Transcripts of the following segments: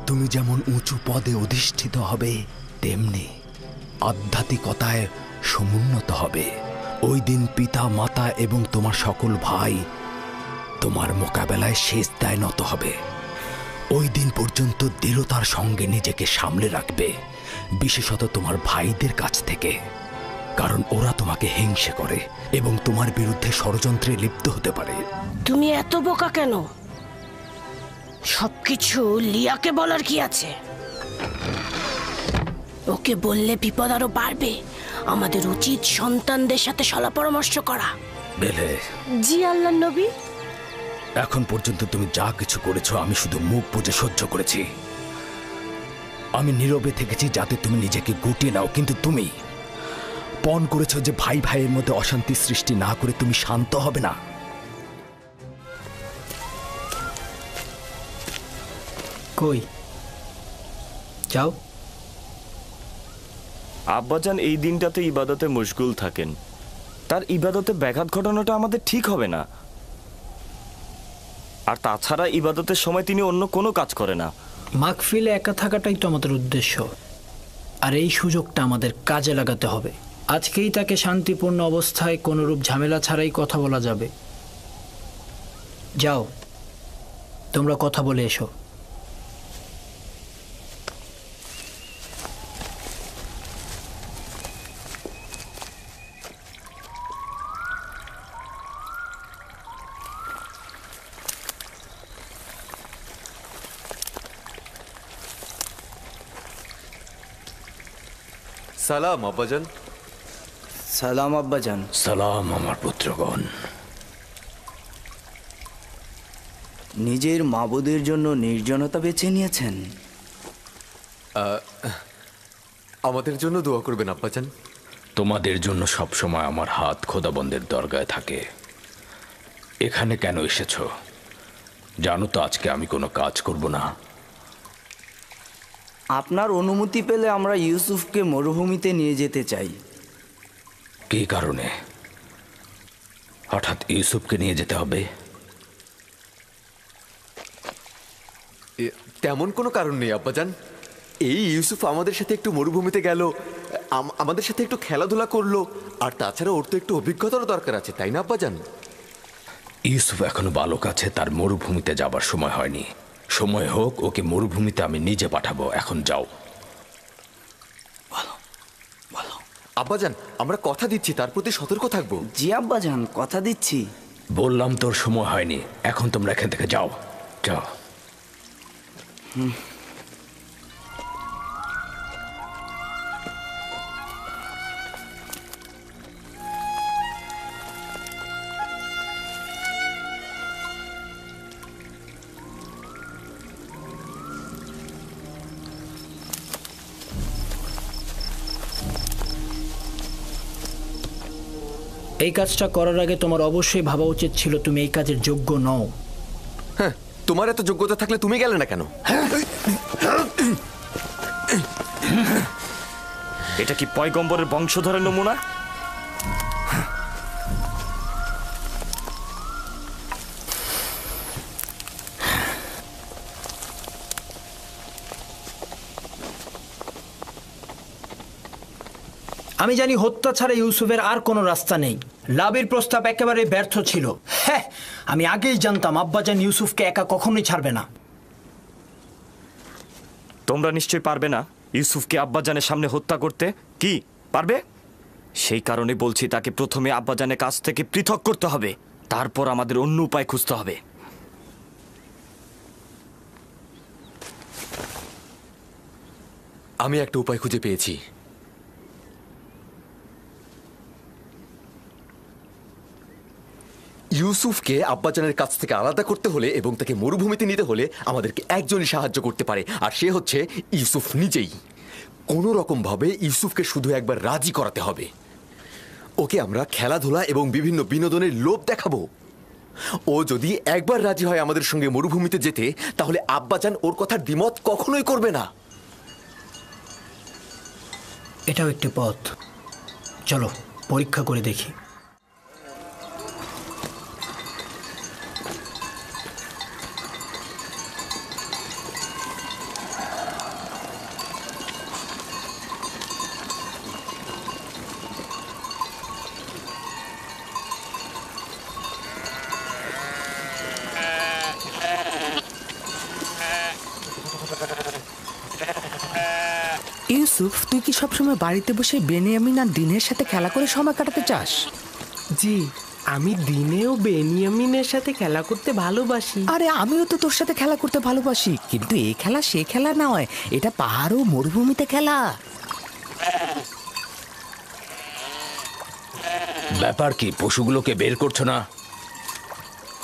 তুমি যেমন উঁচু পদে অধিষ্ঠিত হবে, তেমনি আধ্যাত্মিকতায় সমুন্নত হবে। ওই দিন পিতা মাতা এবং তোমার সকল ভাই তোমার মোকাবেলায় সিজদায় নত হবে। ওই দিন পর্যন্ত দৃঢ়তার সঙ্গে নিজেকে সামলে রাখবে, বিশেষত তোমার ভাইদের কাছ থেকে, কারণ ওরা তোমাকে হিংসে করে এবং তোমার বিরুদ্ধে ষড়যন্ত্রে লিপ্ত হতে পারে। তুমি এত বোকা কেন? সবকিছু লিয়াকে বলার কি আছে? ওকে বললে বিপদ আরো বাড়বে। আমাদের উচিত সন্তানদের সাথে সলা পরামর্শ করা। বেলে, জি আল্লাহর নবী। এখন পর্যন্ত তুমি যা কিছু করেছো আমি শুধু মুখ বুজে সহ্য করেছি। আমি নীরবে থেকেছি যাতে তুমি নিজেকে গুটিয়ে নাও, কিন্তু তুমি পণ করেছো যে ভাই ভাইয়ের মধ্যে অশান্তি সৃষ্টি না করে তুমি শান্ত হবে না। কই যাও। আব্বাজান এই দিনটাতে ইবাদতে মশগুল থাকেন, তার ইবাদতে ব্যাঘাত ঘটানোটা আমাদের ঠিক হবে না। আর তাছাড়া ইবাদতের সময় তিনি অন্য কোনো কাজ করে না। মাহফিলে একা থাকাটাই তো আমাদের উদ্দেশ্য, আর এই সুযোগটা আমাদের কাজে লাগাতে হবে। আজকেই তাকে শান্তিপূর্ণ অবস্থায় কোনোরূপ ঝামেলা ছাড়াই কথা বলা যাবে। যাও, তোমরা কথা বলে এসো। সালাম আব্বাজান। সালাম আব্বাজান। সালাম আমার পুত্রগণ। নিজের মাবুদের জন্য নির্জনতা বেছে নিয়েছেন। আমাদের জন্য দোয়া করবেন আব্বাজান। তোমাদের জন্য সবসময় আমার হাত খোদাবন্দের দরগায় থাকে। এখানে কেন এসেছো জানো তো? আজকে আমি কোনো কাজ করব না। আপনার অনুমতি পেলে আমরা ইউসুফকে মরুভূমিতে নিয়ে যেতে চাই। কী কারণে হঠাৎ ইউসুফকে নিয়ে যেতে হবে? তেমন কোনো কারণ নেই আব্বাজান। এই ইউসুফ আমাদের সাথে একটু মরুভূমিতে গেল, আমাদের সাথে একটু খেলাধুলা করলো, আর তাছাড়া ওর তো একটু অভিজ্ঞতারও দরকার আছে, তাই না আব্বাজান? ইউসুফ এখনো বালক আছে, তার মরুভূমিতে যাবার সময় হয়নি। সময় হোক, ওকে মরুভূমিতে আমি নিজে পাঠাবো। এখন যাও। আব্বাজান, আমরা কথা দিচ্ছি, তার প্রতি সতর্ক থাকবো। জি আব্বাজান, কথা দিচ্ছি। বললাম তোর সময় হয়নি, এখন তোমরা এখান থেকে যাও। যাও। এই কাজটা করার আগে তোমার অবশ্যই ভাবা উচিত ছিল তুমি এই কাজের যোগ্য নও। হ্যাঁ, তোমার এত যোগ্যতা থাকলে তুমি গেলে না কেন? এটা কি পয়গম্বরের বংশধরের নমুনা? আমি জানি হত্যা ছাড়া ইউসুফের আর কোনো রাস্তা নেই। লাভের প্রস্তাব একেবারে ব্যর্থ ছিল। হ্যাঁ, আমি আগেই জানতাম আব্বাজান ইউসুফকে একা কখনোই ছাড়বে না। তোমরা নিশ্চয়ই পারবে না ইউসুফকে আব্বাজানের সামনে হত্যা করতে। কি পারবে? সেই কারণে বলছি তাকে প্রথমে আব্বাজানের কাছ থেকে পৃথক করতে হবে, তারপর আমাদের অন্য উপায় খুঁজতে হবে। আমি একটা উপায় খুঁজে পেয়েছি। ইউসুফকে আব্বাজানের কাছ থেকে আলাদা করতে হলে এবং তাকে মরুভূমিতে নিতে হলে আমাদেরকে একজনই সাহায্য করতে পারে, আর সে হচ্ছে ইউসুফ নিজেই। কোনো রকম ভাবে ইউসুফকে শুধু একবার রাজি করাতে হবে। ওকে আমরা খেলাধুলা এবং বিভিন্ন বিনোদনের লোভ দেখাবো। ও যদি একবার রাজি হয় আমাদের সঙ্গে মরুভূমিতে যেতে, তাহলে আব্বাজান ওর কথার দ্বিমত কখনোই করবে না। এটাও একটি পথ, চলো পরীক্ষা করে দেখি। ইউসুফ, তুই কি সবসময় বাড়িতে বসে বেনিয়ামিন আর দিনের সাথে খেলা করে সময় কাটাতে চাস? জি, আমি দিনেও বেনিয়ামিনের সাথে খেলা করতে ভালোবাসি। আরে আমিও তো তোর সাথে খেলা করতে ভালোবাসি, কিন্তু এই খেলা সে খেলা নয়, এটা পাহাড় ও মরুভূমিতে খেলা। ব্যাপার কি, পশুগুলোকে বের করছো না?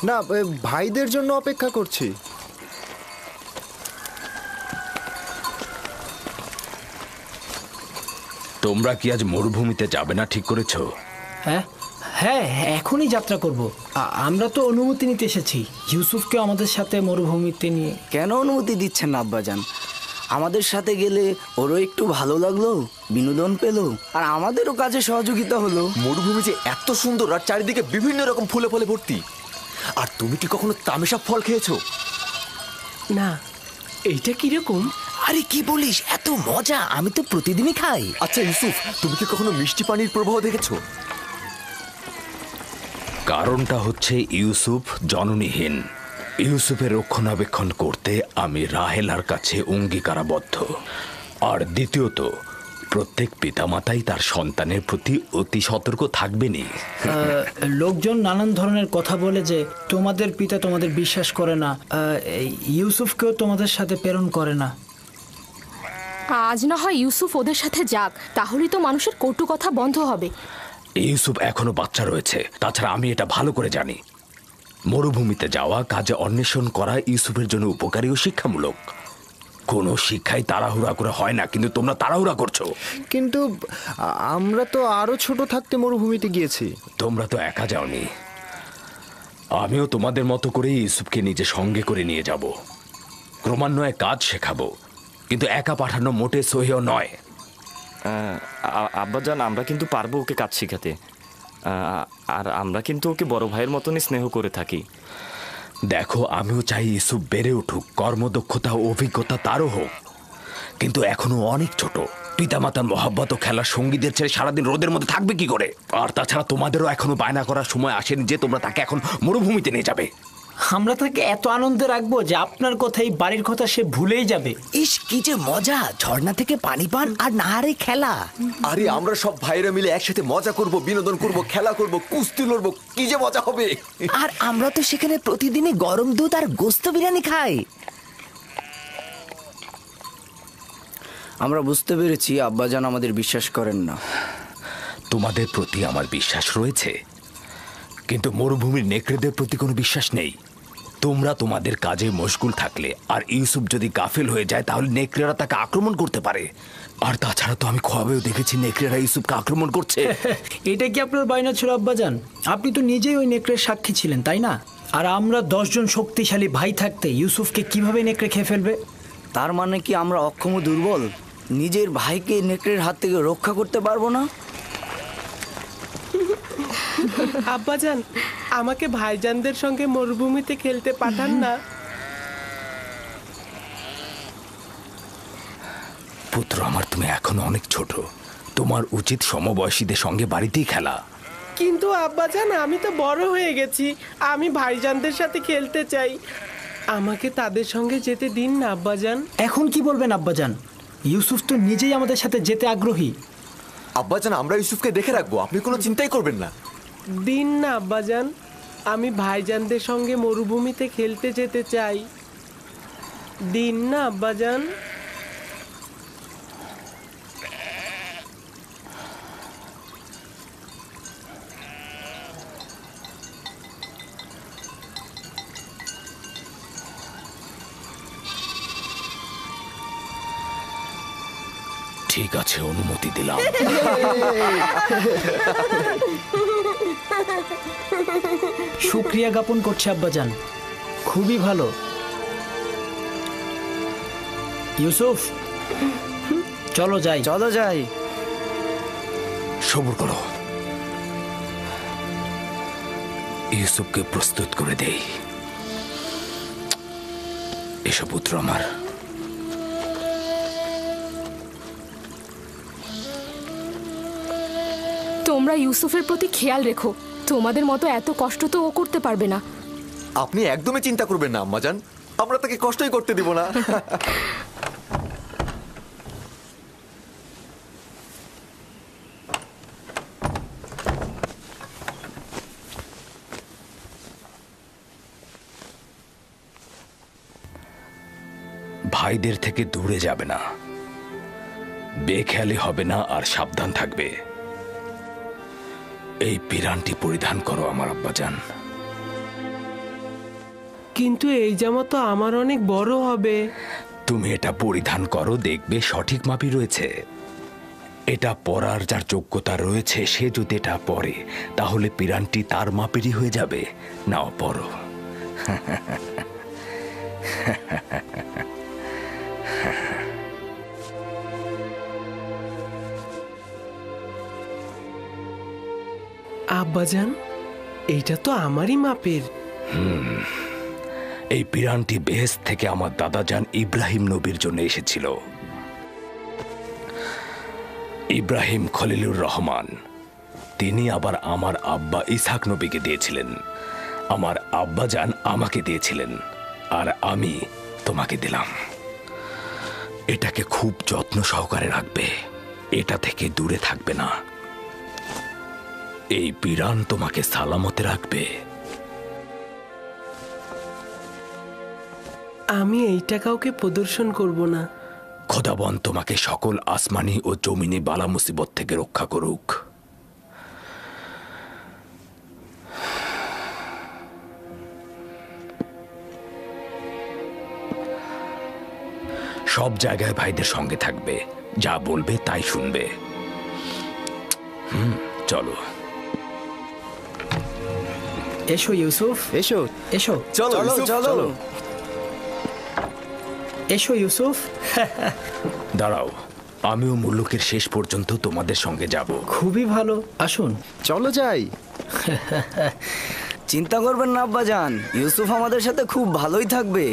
না, ভাইদের জন্য অপেক্ষা করছি। তোমরা কি আজ মরুভূমিতে যাবে না ঠিক করেছো? হ্যাঁ হ্যাঁ, এখনই যাত্রা করব। আমরা তো অনুমতি নিতে এসেছি ইউসুফকে আমাদের সাথে মরুভূমিতে নিয়ে। কেন অনুমতি দিচ্ছেন না আব্বাজান? আমাদের সাথে গেলে ওরও একটু ভালো লাগলো, বিনোদন পেলো, আর আমাদেরও কাজে সহযোগিতা হলো। মরুভূমি যে এত সুন্দর আর চারিদিকে বিভিন্ন রকম ফুলে ফলে ভর্তি। আর তুমি কি কখনো তামেশা ফল খেয়েছো? না, এইটা কিরকম? আরে কি বলিস, এত মজা, আমি তো প্রতিদিনই খাই। আচ্ছা ইউসুফ, তুমি কি কখনো মিষ্টি পানির প্রবাহ দেখেছো? কারণটা হচ্ছে ইউসুফ জননীহীন। ইউসুফের রক্ষণাবেক্ষণ করতে আমি রাহেলার কাছে অঙ্গীকারাবদ্ধ। আর দ্বিতীয়ত, প্রত্যেক পিতামাতাই তার সন্তানের প্রতি অতি সতর্ক থাকবেনি। লোকজন নানান ধরনের কথা বলে যে তোমাদের পিতা তোমাদের বিশ্বাস করে না, ইউসুফকেও তোমাদের সাথে প্রেরণ করে না। আজ না হয় ইউসুফ ওদের সাথে যাক, তাহলেই তো মানুষের কটু কথা বন্ধ হবে। ইউসুফ এখনো বাচ্চা রয়েছে, তাছাড়া আমি এটা ভালো করে জানি মরুভূমিতে যাওয়া, কাজে অন্বেষণ করা ইউসুফের জন্য উপকারী ও শিক্ষামূলক। কোনো শিক্ষাই তাড়াহুড়া করে হয় না, কিন্তু তোমরা তাড়াহুড়া করছো। কিন্তু আমরা তো আরো ছোট থাকতে মরুভূমিতে গিয়েছি। তোমরা তো একা যাওনি, আমিও তোমাদের মতো করে ইউসুফকে নিজে সঙ্গে করে নিয়ে যাব। ক্রমান্বয়ে কাজ শেখাবো, কিন্তু একা পাঠানো মোটে সহিও নয়। আব্বাজান, আমরা কিন্তু পারবো ওকে কাজ শেখাতে। আর আমরা কিন্তু ওকে বড় ভাইয়ের মতনই স্নেহ করে থাকি। দেখো, আমিও চাই ইউসুফ বেড়ে উঠুক, কর্মদক্ষতা ও অভিজ্ঞতা তারও হোক, কিন্তু এখনো অনেক ছোট। পিতামাতার মহাব্বত ও খেলার সঙ্গীদের ছেড়ে সারাদিন রোদের মধ্যে থাকবে কি করে? আর তাছাড়া তোমাদেরও এখনো বায়না করার সময় আসেনি যে তোমরা তাকে এখন মরুভূমিতে নিয়ে যাবে। আমরা তাকে এত আনন্দে রাখবো যে আপনার কথাই বাড়ির কথা সে ভুলেই যাবে। ইস, কি যে মজা, ঝর্ণা থেকে পানি পান আর নাহারে খেলা। আরে আমরা সব ভাইরা মিলে একসাথে মজা করব, বিনোদন করব, খেলা করব, কুস্তি লড়বো, কি যে মজা হবে। আর আমরা তো সেখানে প্রতিদিনই গরম দুধ আর গোস্ত বিরিয়ানি খাই। আমরা বুঝতে পেরেছি আব্বাজান আমাদের বিশ্বাস করেন না। তোমাদের প্রতি আমার বিশ্বাস রয়েছে, কিন্তু মরুভূমির নেকড়েদের প্রতি কোনো বিশ্বাস নেই। তোমরা তোমাদের কাজে মশগুল থাকলে আর ইউসুফ যদি গাফিল হয়ে যায়, তাহলে নেকড়েরা তাকে আক্রমণ করতে পারে। আর তাছাড়া তো আমি খোয়াবেও দেখেছি নেকড়েরা ইউসুফকে আক্রমণ করছে। এটা কি আপনার বায়না ছিল আব্বাজান? আপনি তো নিজেই ওই নেকড়ের সাক্ষী ছিলেন, তাই না? আর আমরা 10 জন শক্তিশালী ভাই থাকতে ইউসুফকে কিভাবে নেকড়ে খেয়ে ফেলবে? তার মানে কি আমরা অক্ষম ও দুর্বল? নিজের ভাইকে নেকড়ের হাত থেকে রক্ষা করতে পারবো না? আব্বাজান, আমাকে ভাইজানদের সঙ্গে মরুভূমিতে খেলতে পাঠান না। পুত্র আমার, তুমি এখনো অনেক ছোট, তোমার উচিত সমবয়সীদের সঙ্গে বাড়িতেই খেলা। কিন্তু আব্বাজান, আমি তো বড় হয়ে গেছি, আমি ভাইজানদের সাথে খেলতে চাই। আমাকে তাদের সঙ্গে যেতে দিন না আব্বাজান। এখন কি বলবেন আব্বাজান? ইউসুফ তো নিজেই আমাদের সাথে যেতে আগ্রহী। আব্বাজান, আমরা ইউসুফকে দেখে রাখবো, আপনি কোনো চিন্তাই করবেন না। দিন না আব্বাজান, আমি ভাইজানদের সঙ্গে মরুভূমিতে খেলতে যেতে চাই। দিন না আব্বাজান। ঠিক আছে, অনুমতি দিলাম। শুকরিয়া জ্ঞাপন করছে আব্বাজান, খুবই ভালো। ইউসুফ, চলো যাই। চলো যাই। সবুর করো, ইউসুফকে প্রস্তুত করে দেই। এসব পুত্র আমার। তোমরা ইউসুফের প্রতি খেয়াল রেখো, তোমাদের মতো এত কষ্ট তো ও করতে পারবে না। আপনি একদমই চিন্তা করবেন না আম্মাজান, আমরা তাকে কষ্টই করতে দিব না। ভাইদের থেকে দূরে যাবে না, বেখেয়ালি হবে না, আর সাবধান থাকবে। এই পিরানটি পরিধান করো আমার আব্বাজান। কিন্তু এই জামা তো আমার অনেক বড় হবে। তুমি এটা পরিধান করো, দেখবে সঠিক মাপই রয়েছে। এটা পরার যার যোগ্যতা রয়েছে সে যদি এটা পরে তাহলে পিরানটি তার মাপেরই হয়ে যাবে। নাও পরো। আব্বাজান, এইটা তো আমারই মাপের। এই পিরানটি বেহেশত থেকে আমার দাদাজান ইব্রাহিম নবীর জন্য এসেছিল। ইব্রাহিম খলিলুর রহমান, তিনি আবার আমার আব্বা ইসহাক নবীকে দিয়েছিলেন। আমার আব্বাজান আমাকে দিয়েছিলেন, আর আমি তোমাকে দিলাম। এটাকে খুব যত্ন সহকারে রাখবে, এটা থেকে দূরে থাকবে না। এই পিরান তোমাকে সালামতে রাখবে। আমি এইটা কাউকে প্রদর্শন করব না। খোদাবন তোমাকে সকল আসমানি ও জমিনি বালা মুসিবত থেকে রক্ষা করুক। সব জায়গায় ভাইদের সঙ্গে থাকবে, যা বলবে তাই শুনবে। চলো। এসো ইউসুফ, এসো এসো, চলো চলো ইউসুফ, চলো। চলো। এসো ইউসুফ। দাঁড়াও, আমিও মুলুকের শেষ পর্যন্ত তোমাদের সঙ্গে যাব। খুবই ভালো, আসুন। চলো যাই। চিন্তা করবেন না আব্বাজান, ইউসুফ আমাদের সাথে খুব ভালোই থাকবে।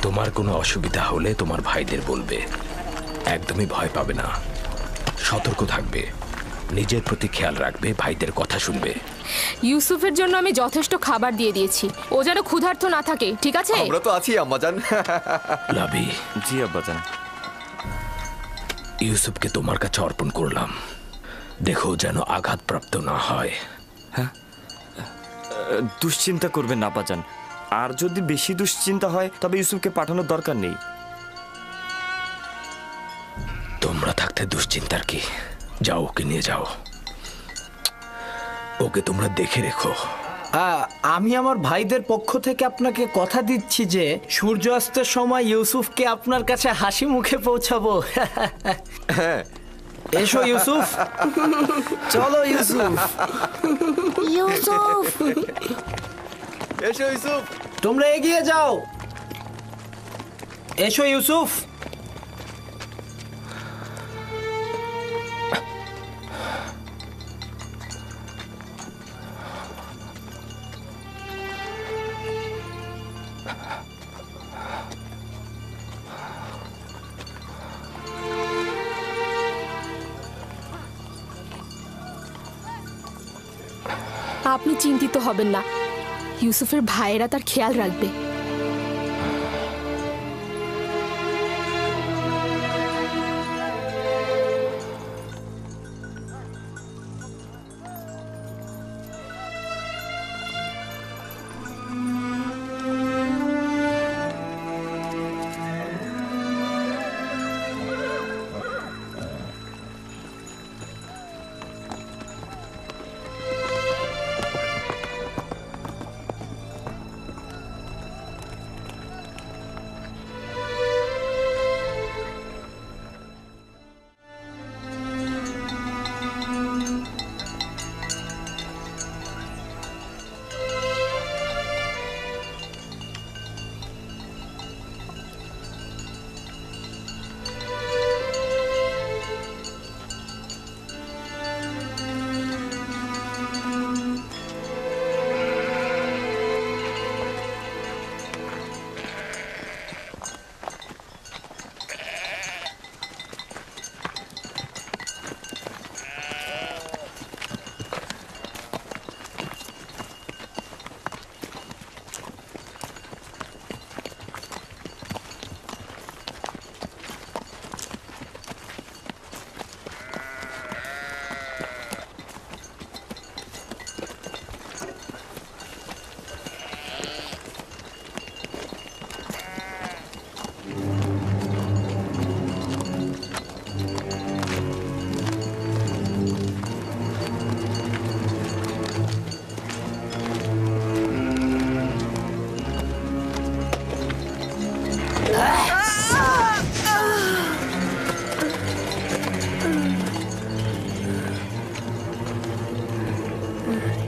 তোমার কোনো অসুবিধা হলে তোমার ভাইদের বলবে। একদমই ভয় পাবে না, সতর্ক থাকবে, নিজের প্রতি খেয়াল রাখবে, ভাইদের কথা শুনবে। ইউসুফের জন্য আমি যথেষ্ট খাবার দিয়ে দিয়েছি, ও যেন ক্ষুধার্ত না থাকে, ঠিক আছে? আমরা তো আছি আম্মাজান। লাভি, জি আব্বাজান। ইউসুফকে তোমার কাছে অর্পণ করলাম, দেখো যেন আঘাতপ্রাপ্ত না হয়। দুশ্চিন্তা করবেন না আব্বাজান, আর যদি বেশি দুশ্চিন্তা হয় তবে ইউসুফকে পাঠানোর দরকার নেই। তোমরা থাকতে দুশ্চিন্তার কি? যাও, ওকে নিয়ে যাও, ওকে তোমরা দেখে রেখো। আমি আমার ভাইদের পক্ষ থেকে আপনাকে কথা দিচ্ছি যে সূর্যাস্তের সময় ইউসুফকে আপনার কাছে হাসি মুখে পৌঁছাবো। এসো ইউসুফ। চলো ইউসুফ। ইউসুফ, এসো ইউসুফ। তোমরা এগিয়ে যাও। এসো ইউসুফ। আপনি চিন্তিত হবেন না, ইউসুফের ভাইয়েরা তার খেয়াল রাখবে।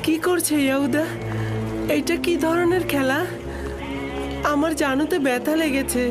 কি করছে ইয়াহুদা? এটা কি ধরনের খেলা? আমার জানুতে ব্যথা লেগেছে।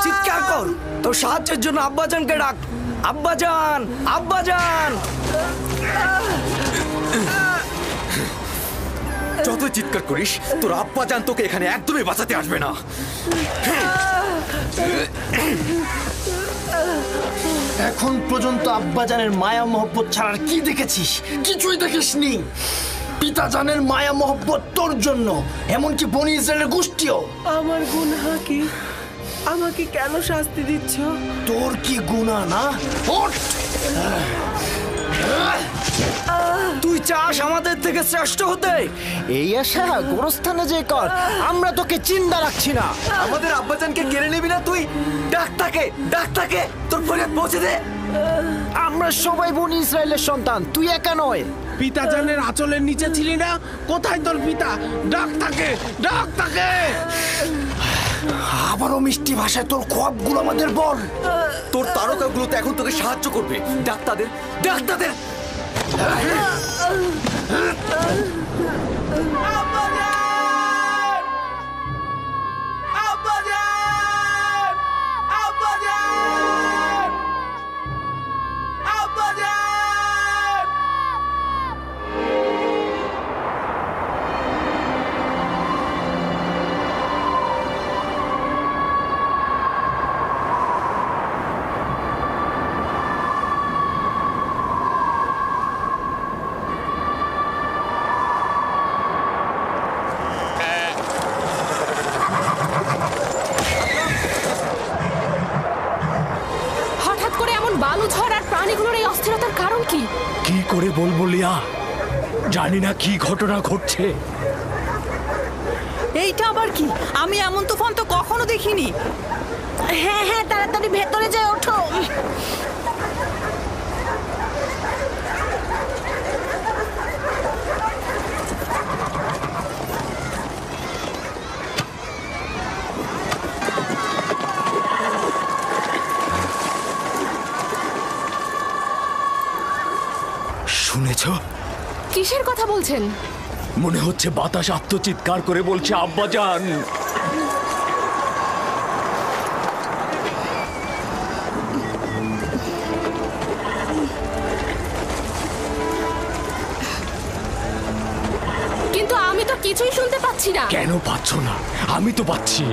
চিৎকার কর, তোর সাহায্যের জন্য আব্বাজানকে ডাক। আব্বাজান, আব্বাজান! যত চিৎকার করিস তোর আব্বাজান তোকে এখানে একদমই বাঁচাতে আসবে না। এখন পর্যন্ত আব্বাজানের মায়া মহব্বত ছাড়ার কি দেখেছিস? কিছুই দেখিসনি। পিতাজানের মায়া মহব্বত তোর জন্য, এমনকি বনি ইসরায়েলের গোষ্ঠীও। আমার গুনাহ কি? আমাকে কেন শাস্তি দিচ্ছ? তোর কি গুনাহ না? ওঠ! তুই চাস আমাদের থেকে শ্রেষ্ঠ হতে? এই আশা গোরস্থানে যে কর, আমরা তোকে চিন্তা রাখছি না। আমাদের আব্বাজানকে কেড়ে নিবি না তুই? ডাক্তারকে, ডাক্তারকে তোর ফরিয়াদ পৌঁছে দে। আমরা সবাই বনি ইসরায়েলের সন্তান, তুই একা নয়। পিতাজানের আঁচলের নিচে ছিলি না? কোথায় তোর পিতা? ডাক তাকে, ডাক তাকে! আবারও মিষ্টি ভাষায় তোর খোয়াবগুলো আমাদের বল। তোর তারকাগুলো তো এখন তোকে সাহায্য করবে। ডাক্তারদের, ডাক্তারদের! হঠাৎ করে এমন বালু ঝড় আর প্রাণীগুলোর এই অস্থিরতার কারণ কি? কি করে বলবো লিয়া, জানি না কি ঘটনা ঘটছে। এইটা আবার কি? আমি এমন তুফান তো কখনো দেখিনি। হ্যাঁ হ্যাঁ, তাড়াতাড়ি ভেতরে যাই, ওঠো। শুনেছ? কিসের কথা বলছেন? মনে হচ্ছে বাতাস আত্মচিৎকার করে বলছে আব্বাজান। কিন্তু আমি তো কিছুই শুনতে পাচ্ছি না। কেন পাচ্ছ না? আমি তো পাচ্ছি।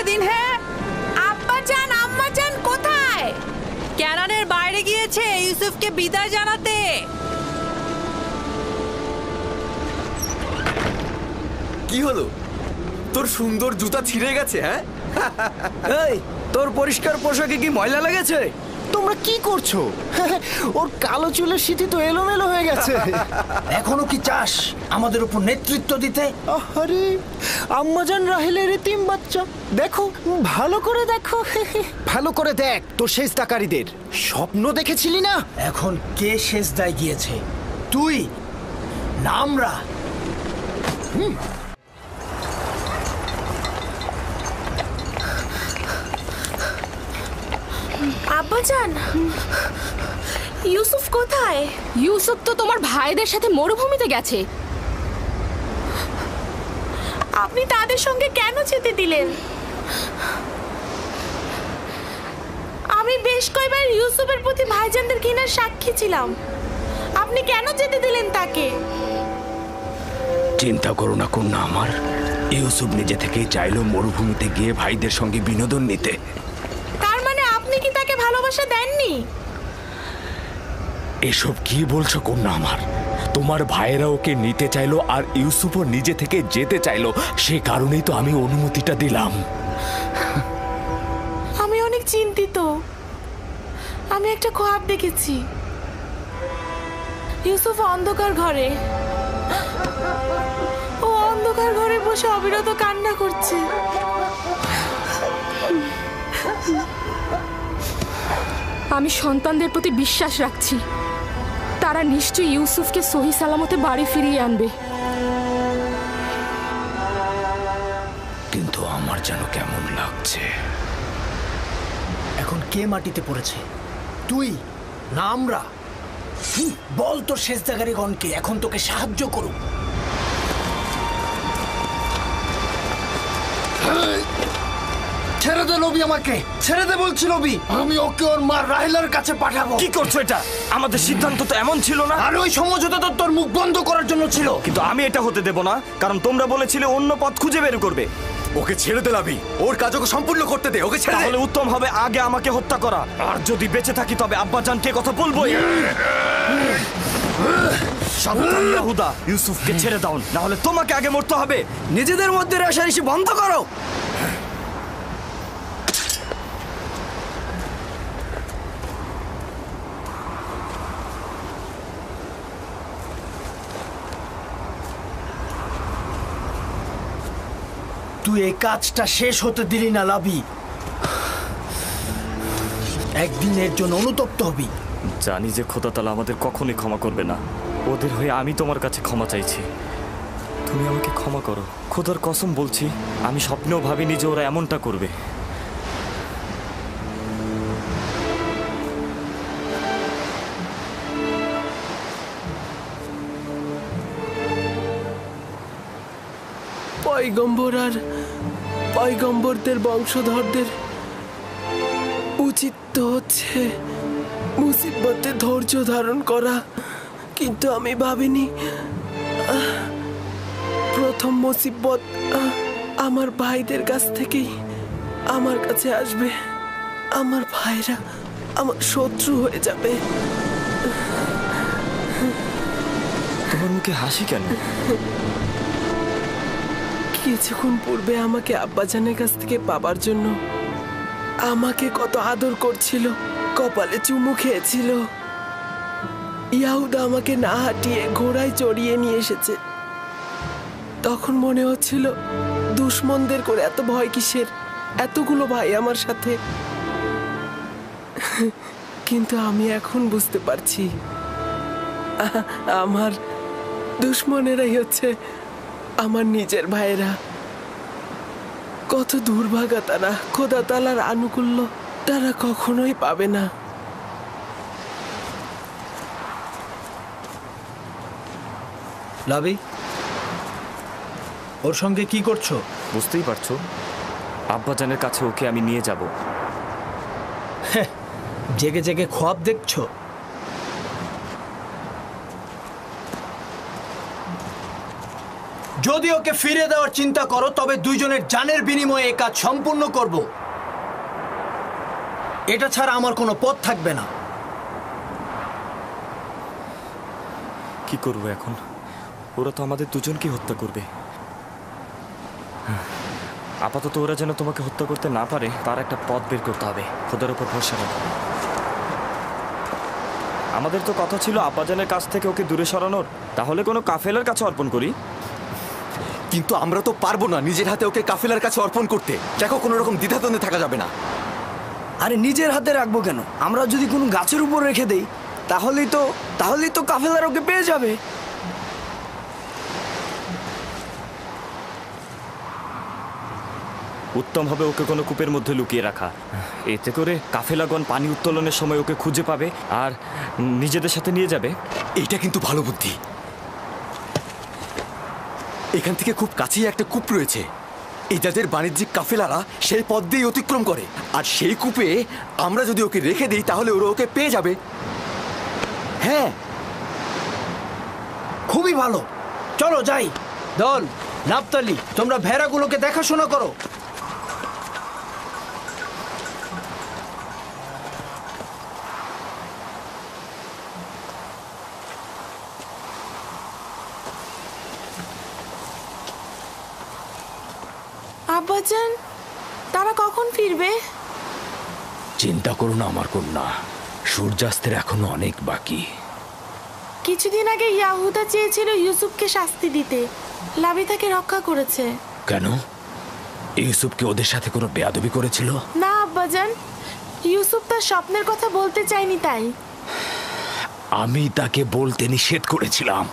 ছেড়ে দিন। হ্যাঁ, আব্বাজান আম্মাজান কোথায়? ক্যানানের বাইরে গিয়েছে ইউসুফকে বিদায় জানাতে। কি হলো? তোর সুন্দর জুতা ছিঁড়ে গেছে? হ্যাঁ, এই তোর পরিষ্কার পোশাকে কি ময়লা লেগেছে? তোমরা কি করছো? ওর কালো চুলের সিঁথি তো এলোমেলো হয়ে গেছে। এখনো কি চাস আমাদের উপর নেতৃত্ব দিতে? আরে আম্মাজান রাহেলের এতিম বাচ্চা, দেখো ভালো করে দেখো। ভালো করে দেখ তোর সেজদাকারীদের। স্বপ্ন দেখেছিলি না? এখন কে সেজদায় গিয়েছে, তুই না আমরা? আব্বাজান, ইউসুফ কোথায়? ইউসুফ তো তোমার ভাইদের সাথে মরুভূমিতে গেছে। আপনি তাদের সঙ্গে কেন যেতে দিলেন? আমি বেশ কয়েকবার ইউসুফের প্রতি ভাইজানদের ঘৃণার সাক্ষী ছিলাম। আপনি কেন যেতে দিলেন তাকে? চিন্তা করো না কন্যা আমার, ইউসুফ নিজে থেকেই চাইলো মরুভূমিতে গিয়ে ভাইদের সঙ্গে বিনোদন নিতে। তার মানে আপনি কি তাকে ভালোবাসা দেননি? এসব কি বলছো কন্যা আমার? তোমার ভাইয়েরা ওকে নিতে চাইলো আর ইউসুফও নিজে থেকে যেতে চাইলো, সে কারণেই তো আমি অনুমতিটা দিলাম। আমি অনেক চিন্তিত। আমি একটা খোয়াব দেখেছি। ইউসুফ অন্ধকার ঘরে, ও অন্ধকার ঘরে বসে অবিরত কান্না করছে। আমি সন্তানদের প্রতি বিশ্বাস রাখছি, তারা নিশ্চয়ই ইউসুফকে সহি সালামতে বাড়ি ফিরিয়ে আনবে। কিন্তু আমার যেন কেমন লাগছে। এখন কে মাটিতে পড়েছে, তুই না আমরা? বল তোর সেজদাকারীগণকে এখন তোকে সাহায্য করুক। ছেড়ে দে লবি, আমাকে ছেড়ে দে বলছি লবি। আমি ওকে ওর মা রাহেলার কাছে পাঠাবো। কি করছো এটা? আমাদের সিদ্ধান্ত তো এমন ছিল না। আর ওই সমঝোতা তো তোর মুখ বন্ধ করার জন্য ছিল। কিন্তু আমি এটা হতে দেব না, কারণ তোমরা বলেছিলে অন্য পথ খুঁজে বের করবে। ওকে ছেড়ে দে লাবি, ওর কাজ ওকে সম্পূর্ণ করতে দে। ওকে ছেড়ে দে। তাহলে উত্তম হবে আগে আমাকে হত্যা করা, আর যদি বেঁচে থাকি তবে আব্বাজানকে কথা বলবোই। সাবধান ইয়াহুদা, ইউসুফকে ছেড়ে দাও, না হলে তোমাকে আগে মরতে হবে। নিজেদের মধ্যে রেষারেষি বন্ধ করো। তুই এই কাজটা শেষ হতে দিলি না লাবি। একদিনের জন্য অনুতপ্ত হবি। জানি যে খোদা তাআলা আমাদের কখনোই ক্ষমা করবে না। ওদের হয়ে আমি তোমার কাছে ক্ষমা চাইছি, তুমি আমাকে ক্ষমা করো। খোদার কসম বলছি, আমি স্বপ্নেও ভাবিনি যে ওরা এমনটা করবে। পয়গম্বর আর পয়গম্বরদের বংশধরদের উচিত তো হচ্ছে মুসিবতে ধৈর্য ধারণ করা, কিন্তু আমি ভাবিনি প্রথম মুসিবত আমার ভাইদের কাছ থেকেই আমার কাছে আসবে। আমার ভাইরা আমার শত্রু হয়ে যাবে। তোমার মুখে হাসি কেন? কিছুক্ষণ পূর্বে আমাকে আব্বাজানের কাছ থেকে পাবার জন্য আমাকে কত আদর করছিল, কপালে চুমু খেয়েছিল। ইয়াহুদা আমাকে না হাঁটিয়ে ঘোড়ায় চড়িয়ে নিয়ে এসেছে। তখন মনে হচ্ছিল দুশমনদের করে এত ভয় কিসের, এতগুলো ভাই আমার সাথে। কিন্তু আমি এখন বুঝতে পারছি আমার দুশমনেরাই হচ্ছে আমার নিজের ভাইরা। কত দুর্ভাগা তারা, খোদা তাআলার আনুকূল্য তারা কখনোই পাবে না। লাবি, ওর সঙ্গে কি করছো? বুঝতেই পারছো, আব্বাজানের কাছে ওকে আমি নিয়ে যাব। জেগে জেগে খোয়াব দেখছো? যদি ওকে ফিরে দেওয়ার চিন্তা করো তবে দুইজনের জানের বিনিময়ে এই কাজ সম্পূর্ণ করব। এটা ছাড়া আমার কোনো পথ থাকবে না। কি করবো এখন? ওরা তো আমাদের দুজনকে হত্যা করবে। আপাতত ওরা যেন তোমাকে হত্যা করতে না পারে তার একটা পথ বের করতে হবে। খোদার উপর ভরসা রাখো। আমাদের তো কথা ছিল আব্বাজানের কাছ থেকে ওকে দূরে সরানোর। তাহলে কোনো কাফেলার কাছে অর্পণ করি। কিন্তু আমরা তো পারবো না নিজের হাতে ওকে কাফেলার কাছে অর্পণ করতে। দেখো, কোনো রকম দ্বিধাদ্বন্দ্বে থাকা যাবে না। আরে নিজের হাতে রাখবো কেন? আমরা যদি কোনো গাছের উপর রেখে দেই তাহলেই তো কাফেলার ওকে পেয়ে যাবে। উত্তম হবে ওকে কোনো কূপের মধ্যে লুকিয়ে রাখা। এতে করে কাফেলাগণ পানি উত্তোলনের সময় ওকে খুঁজে পাবে আর নিজেদের সাথে নিয়ে যাবে। এইটা কিন্তু ভালো বুদ্ধি। এখান থেকে খুব কাছেই একটা কূপ রয়েছে। এই যাদের বাণিজ্যিক কাফেলারা সেই পথ দিয়ে অতিক্রম করে, আর সেই কূপে আমরা যদি ওকে রেখে দিই তাহলে ওরা ওকে পেয়ে যাবে। হ্যাঁ, খুবই ভালো। চলো যাই। দল, নাপতালি, তোমরা ভেড়াগুলোকে দেখাশোনা করো। আব্বাজান, তারা কখন ফিরবে? চিন্তা করো না আমার কন্যা, সূর্যাস্তের এখনো অনেক বাকি। কিছুদিন আগে ইয়াহুদা চেয়েছিল ইউসুফকে শাস্তি দিতে, লাবি তাকে রক্ষা করেছে। কেন? ইউসুফকে ওদের সাথে কোনো বেয়াদবি করেছিল? না আব্বাজান, ইউসুফ তার স্বপ্নের কথা বলতে চায়নি তাই। আমি তাকে বলতে নিষেধ করেছিলাম।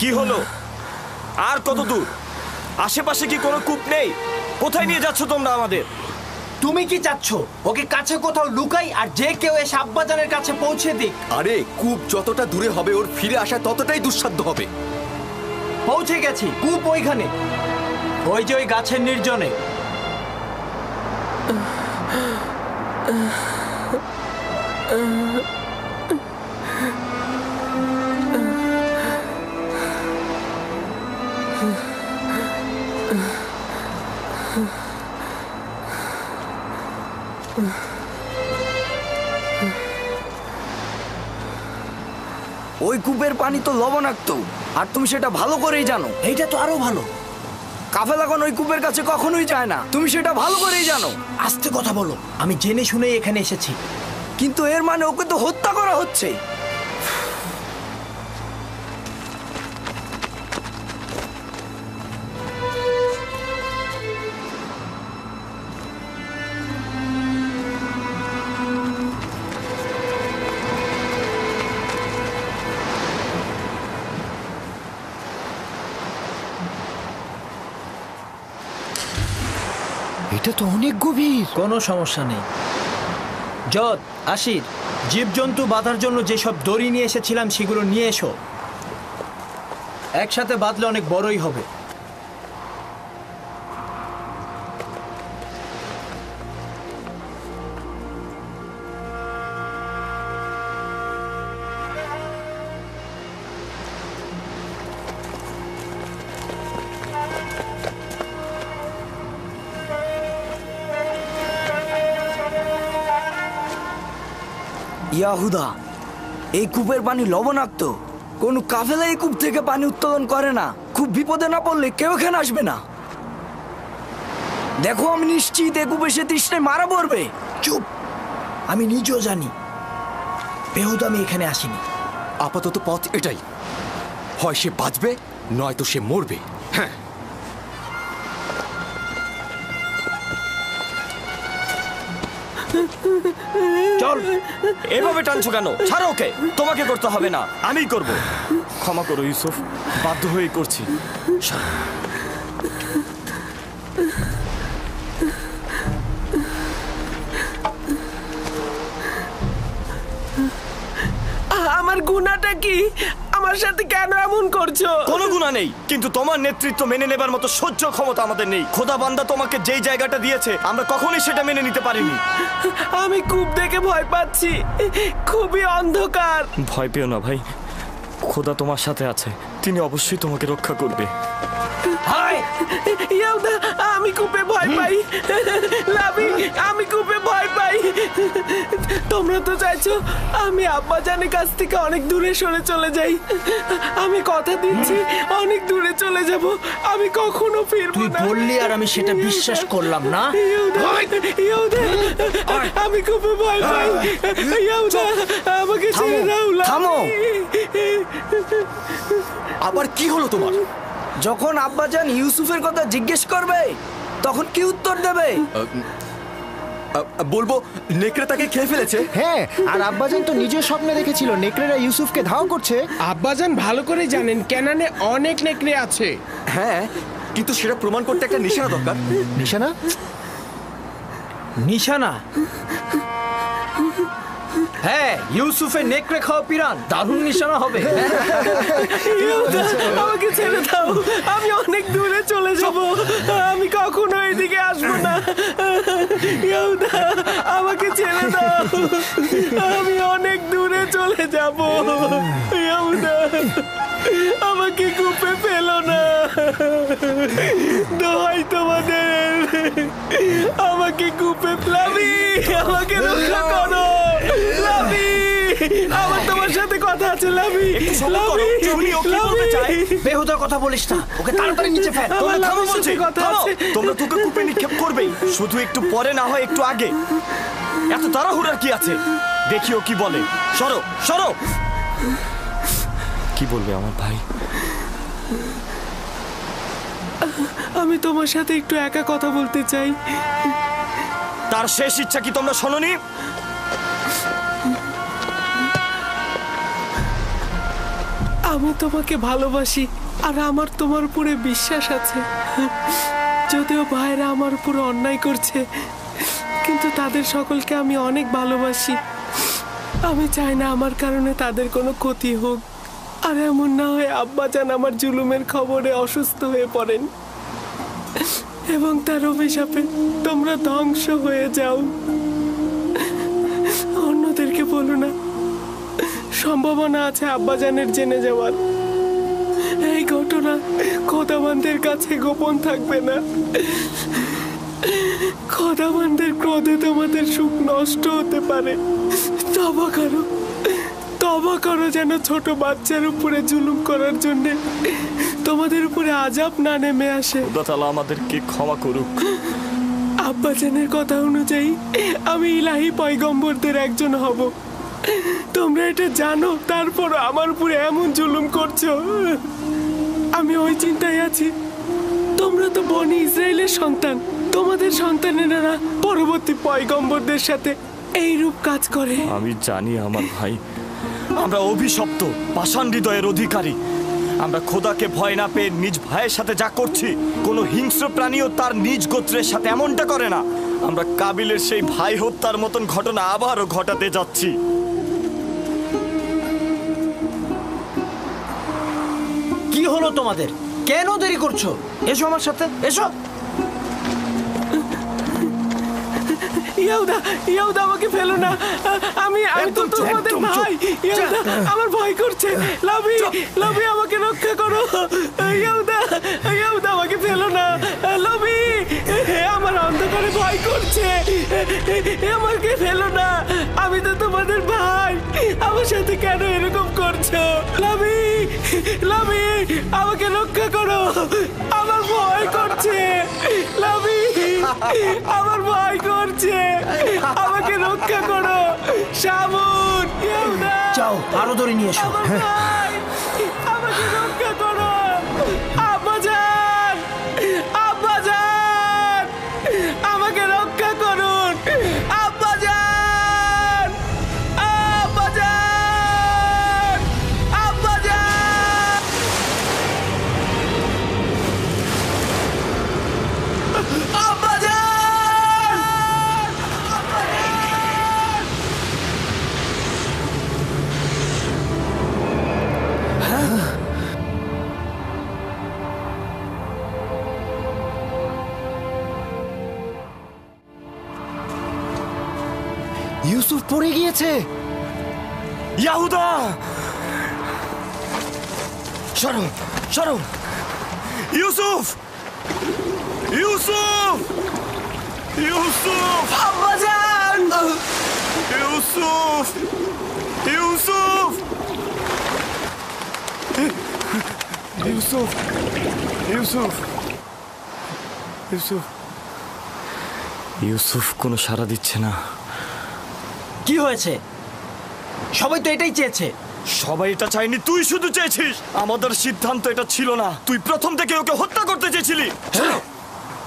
কি হলো? আর কত দূর? আশেপাশে কি কোনো কূপ নেই? কোথায় নিয়ে যাচ্ছ তোমরা আমাদের? তুমি কি চাচ্ছ ওকে কাছে কোথাও লুকাই আর যে কেউ এসে আব্বাজানের কাছে পৌঁছে দিক? আরে, কূপ যতটা দূরে হবে ওর ফিরে আসা ততটাই দুঃসাধ্য হবে। পৌঁছে গেছি, কূপ ওইখানে, ওই যে ওই গাছের নির্জনে। ওই কূপের পানি তো লবণাক্ত, আর তুমি সেটা ভালো করেই জানো। এইটা তো আরো ভালো। কাফেলাগণ ওই কূপের কাছে কখনোই যায় না, তুমি সেটা ভালো করেই জানো। আস্তে কথা বলো, আমি জেনে শুনেই এখানে এসেছি। কিন্তু এর মানে ওকে তো হত্যা করা হচ্ছে। এটা তো অনেক গভীর। কোনো সমস্যা নেই। যত, আশির, জীবজন্তু বাঁধার জন্য যেসব দড়ি নিয়ে এসেছিলাম সেগুলো নিয়ে এসো। একসাথে বাঁধলে অনেক বড়ই হবে। ইয়াহুদা, এই কূপের পানি লবণাক্ত। কোন কাফেলা এই কূপ থেকে পানি উত্তোলন করে না। খুব বিপদে না পড়লে কেউ এখানে আসবে না। দেখো, আমি নিশ্চিত এই কূপে সে তৃষ্ণায় মারা পড়বে। চুপ, আমি নিজেও জানি বেহুদা আমি এখানে আসিনি। আপাতত পথ এটাই, হয় সে বাঁচবে নয়তো সে মরবে। হ্যাঁ, চল। এভাবে টানছো কেন? ছাড়ো ওকে। তোমাকে করতে হবে না, আমিই করব। ক্ষমা করো ইউসুফ, বাধ্য হয়েই করছি। আমার গুনাহটা কি? আমার সাথে কেন এমন করছো? কোনো গুনাহ নেই, কিন্তু তোমার নেতৃত্ব মেনে নেবার মতো সহ্য ক্ষমতা আমাদের নেই। খোদা বান্দা তোমাকে যেই জায়গাটা দিয়েছে আমরা কখনোই সেটা মেনে নিতে পারিনি। আমি কূপ দেখে ভয় পাচ্ছি, খুবই অন্ধকার। ভয় পেও না ভাই, খোদা তোমার সাথে আছে, তিনি অবশ্যই তোমাকে রক্ষা করবে। ইয়াহুদা, আমি কূপে ভয় পাই। লাভি, আমি কূপে ভয় পাই। তোমরা তো চাইছো আমি আব্বাজানের কাছ থেকে অনেক দূরে সরে চলে যাই। আমি কথা দিচ্ছি অনেক দূরে চলে যাব, আমি কখনো ফিরবো না। তুই বললি আর আমি সেটা বিশ্বাস করলাম না। ইয়াহুদা, আমি কূপে ভয় পাই। ইয়াহুদা, আমাকে ছেড়ে দাও। থামো। আবার কি হলো তোমার? যখন আব্বাজান ইউসুফের কথা জিজ্ঞেস করবে তখন কি উত্তর দেবে? বলবো নেকড়ে তাকে খেয়ে ফেলেছে। হ্যাঁ, আর আব্বাজান তো নিজের স্বপ্নে দেখেছিল নেকড়েরা ইউসুফকে ধাওয়া করছে। আব্বাজান ভালো করে জানেন কেনানে অনেক নেকড়ে আছে। হ্যাঁ, কিন্তু সেটা প্রমাণ করতে একটা নিশানা দরকার। নিশানা? নিশানা? হ্যাঁ, ইউসুফের নেকড়ে খাওয়া পিরান দারুণ নিশানা হবে। আমাকে ছেড়ে দাও, আমি অনেক দূরে চলে যাব, আমি কখনো এদিকে আসবো না। ইয়াহুদা, আমাকে ছেড়ে দাও, আমি অনেক দূরে চলে যাব। ইয়াহুদা, আমাকে কূপে ফেলো না, দোহাই তোমাদের, আমাকে কূপে ফেলাবি, আমাকে রক্ষা করো। লাভি, আমার তোমার সাথে কথা আছে। লাভি, বেহুদা কথা বলিস না, ওকে তাড়াতাড়ি নিচে ফেল। তোমরা তোকে কূপে নিক্ষেপ করবেই, শুধু একটু পরে না হয় একটু আগে। এত তাড়াহুড়ার কি আছে? দেখিও কি বলে। সরো সরো। কি বলবে আমার ভাই? আমি তোমার সাথে একটু একা কথা বলতে চাই। তার শেষ ইচ্ছা কি তোমরা শোনোনি? আমি তোমাকে ভালোবাসি আর আমার তোমার উপরে বিশ্বাস আছে। যদিও ভাইরা আমার উপরে অন্যায় করছে, কিন্তু তাদের সকলকে আমি অনেক ভালোবাসি। আমি চাই না আমার কারণে তাদের কোনো ক্ষতি হোক, আর এমন না হয় আব্বাজান আমার জুলুমের খবরে অসুস্থ হয়ে পড়েন এবং তার অভিশাপে তোমরা ধ্বংস হয়ে যাও। অন্যদেরকে বলো না, সম্ভাবনা আছে আব্বাজানের জেনে যাওয়ার। এই ঘটনা খোদাবানদের কাছে গোপন থাকবে না। খোদাবানদের ক্রোধে তোমাদের সুখ নষ্ট হতে পারে। তওবা করো যেন ছোট বাচ্চার উপরে জুলুম করার জন্য তোমাদের উপরে আযাব না নেমে আসে। খোদা তাআলা আমাদেরকে ক্ষমা করুক। আব্বাজানের কথা অনুযায়ী আমি ইলাহি পয়গম্বরদের একজন হব। তোমরা এটা জানো, তারপর আমার উপরে এমন জুলুম করছো। আমি ওই চিন্তায় আছি, তোমরা তো বনি ইসরায়েলের সন্তান, তোমাদের সন্তানেরা পরবর্তী পয়গম্বরদের সাথে এইরূপ কাজ করে। আমি জানি আমার ভাই, আমরা অভিশপ্ত পাষাণ হৃদয়ের অধিকারী। আমরা খোদাকে ভয় না পেয়ে নিজ ভাইয়ের সাথে যা করছি, কোনো হিংস্র প্রাণীও তার নিজ গোত্রের সাথে এমনটা করে না। আমরা কাবিলের সেই ভাই হত্যার মতন ঘটনা আবারও ঘটাতে যাচ্ছি। কি হলো তোমাদের? কেন দেরি করছো? এসো আমার সাথে, এসো। ইয়াহুদা, আমাকে ফেলো না, আমি তো তোমাদের ভাই। ইয়াহুদা, আমার ভয় করছে। লাভি, আমাকে রক্ষা করো। ইয়াহুদা, আমাকে ফেলো না। লাভি, আমার অন্ধকারে ভয় করছে, আমাকে ফেলো না। আমি তো তোমাদের ভাই, আমার সাথে কেন এরকম করছো? লাভি, আমাকে রক্ষা করো, আমার ভয় করছে। লাভি, আমার ভয় করছে, আমাকে রক্ষা করো। শামুন, যাও আরো দড়ি নিয়ে এসো। আমাকে রক্ষা করো। আব্বাজান, আমাকে রক্ষা করুন। আব্বাজান, ইউসুফ পড়ে গিয়েছে। ইয়াহুদা, সরো সরো। ইউসুফ, ইউসুফ, ইউসুফ, আব্বাজান! ইউসুফ, ইউসুফ, ইউসুফ, ইউসুফ, ইউসুফ, ইউসুফ কোনো সাড়া দিচ্ছে না। কি হয়েছে? সবাই তো এটাই চেয়েছে। সবাই এটা চায়নি, তুই শুধু চেয়েছিস। আমাদের সিদ্ধান্ত এটা ছিল না। তুই প্রথম থেকে ওকে হত্যা করতে চেয়েছিলি।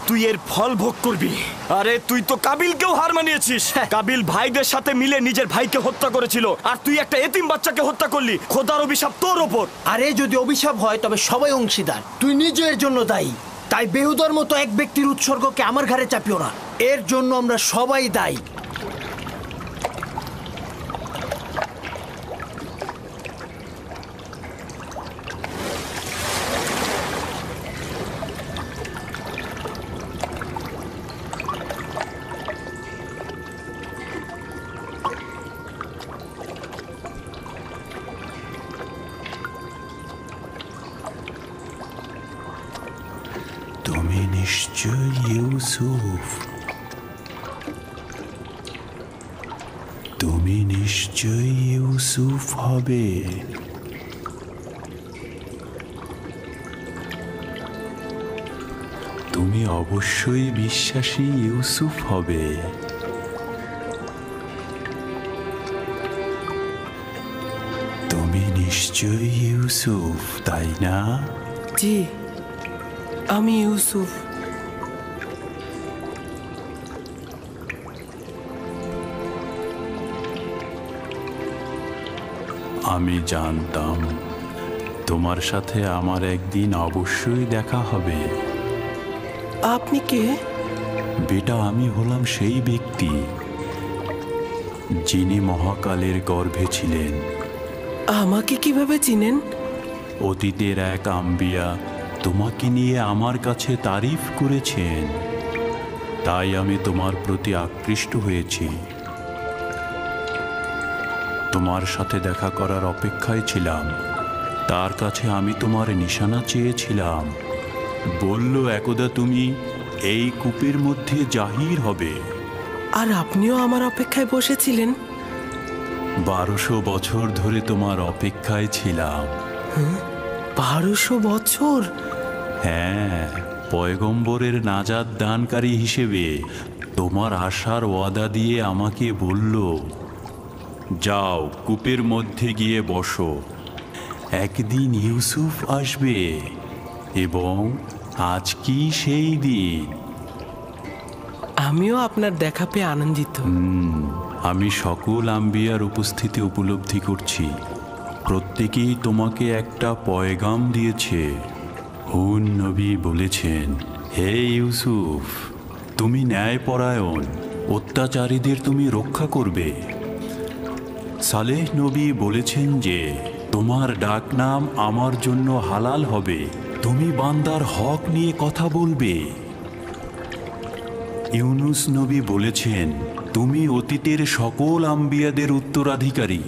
তুই এর ফল ভোগ করবি। আরে তুই তো কাবিলকেও হার মানিয়েছিস। কাবিল ভাইদের সাথে মিলে নিজের ভাইকে হত্যা করেছিল, আর তুই একটা এতিম বাচ্চাকে হত্যা করলি। খোদার অভিশাপ তোর ওপর। আরে যদি অভিশাপ হয় তবে সবাই অংশীদার, তুই নিজের জন্য দায়ী। তাই বেহুদার মতো এক ব্যক্তির উৎসর্গকে আমার ঘাড়ে চাপিও না। এর জন্য আমরা সবাই দায়ী। তুমি নিশ্চয় ইউসুফ, তুমি নিশ্চয় ইউসুফ হবে। তুমি অবশ্যই বিশ্বাসী ইউসুফ হবে। তুমি নিশ্চয় ইউসুফ, তাই না? জি, আমি ইউসুফ। আমি জানতাম তোমার সাথে আমার একদিন অবশ্যই দেখা হবে। আপনি কে? বেটা, আমি হলাম সেই ব্যক্তি যিনি মহাকালের গর্ভে ছিলেন। আমাকে কিভাবে চিনেন? অতীতের এক আম্বিয়া তোমাকে নিয়ে আমার কাছে তারিফ করেছেন, তাই আমি তোমার প্রতি আকৃষ্ট হয়েছি। তোমার সাথে দেখা করার অপেক্ষায় ছিলাম। তার কাছে আমি তোমার নিশানা চেয়েছিলাম। বলল, একদা তুমি এই কূপের মধ্যে জাহির হবে। আর আপনিও আমার অপেক্ষায় বসেছিলেন? 1200 বছর ধরে তোমার অপেক্ষায় ছিলাম। 1200 বছর? হ্যাঁ, পয়গম্বরের নাজাত দানকারী হিসেবে তোমার আশার ওয়াদা দিয়ে আমাকে বলল, যাও কূপের মধ্যে গিয়ে বসো, একদিন ইউসুফ আসবে এবং আজ কি সেই দিন। আমিও আপনার দেখা পেয়ে আনন্দিত। আমি সকল আম্বিয়ার উপস্থিতি উপলব্ধি করছি। প্রত্যেকেই তোমাকে একটা পয়গাম দিয়েছে। হুন নবী বলেছেন, হে ইউসুফ, তুমি ন্যায়পরায়ণ, অত্যাচারীদের তুমি রক্ষা করবে। সালেহ নবী বলেছেন যে তোমার ডাকনাম আমার জন্য হালাল হবে, তুমি বান্দার হক নিয়ে কথা বলবে। ইউনুস নবী বলেছেন, তুমি অতীতের সকল আম্বিয়াদের উত্তরাধিকারী,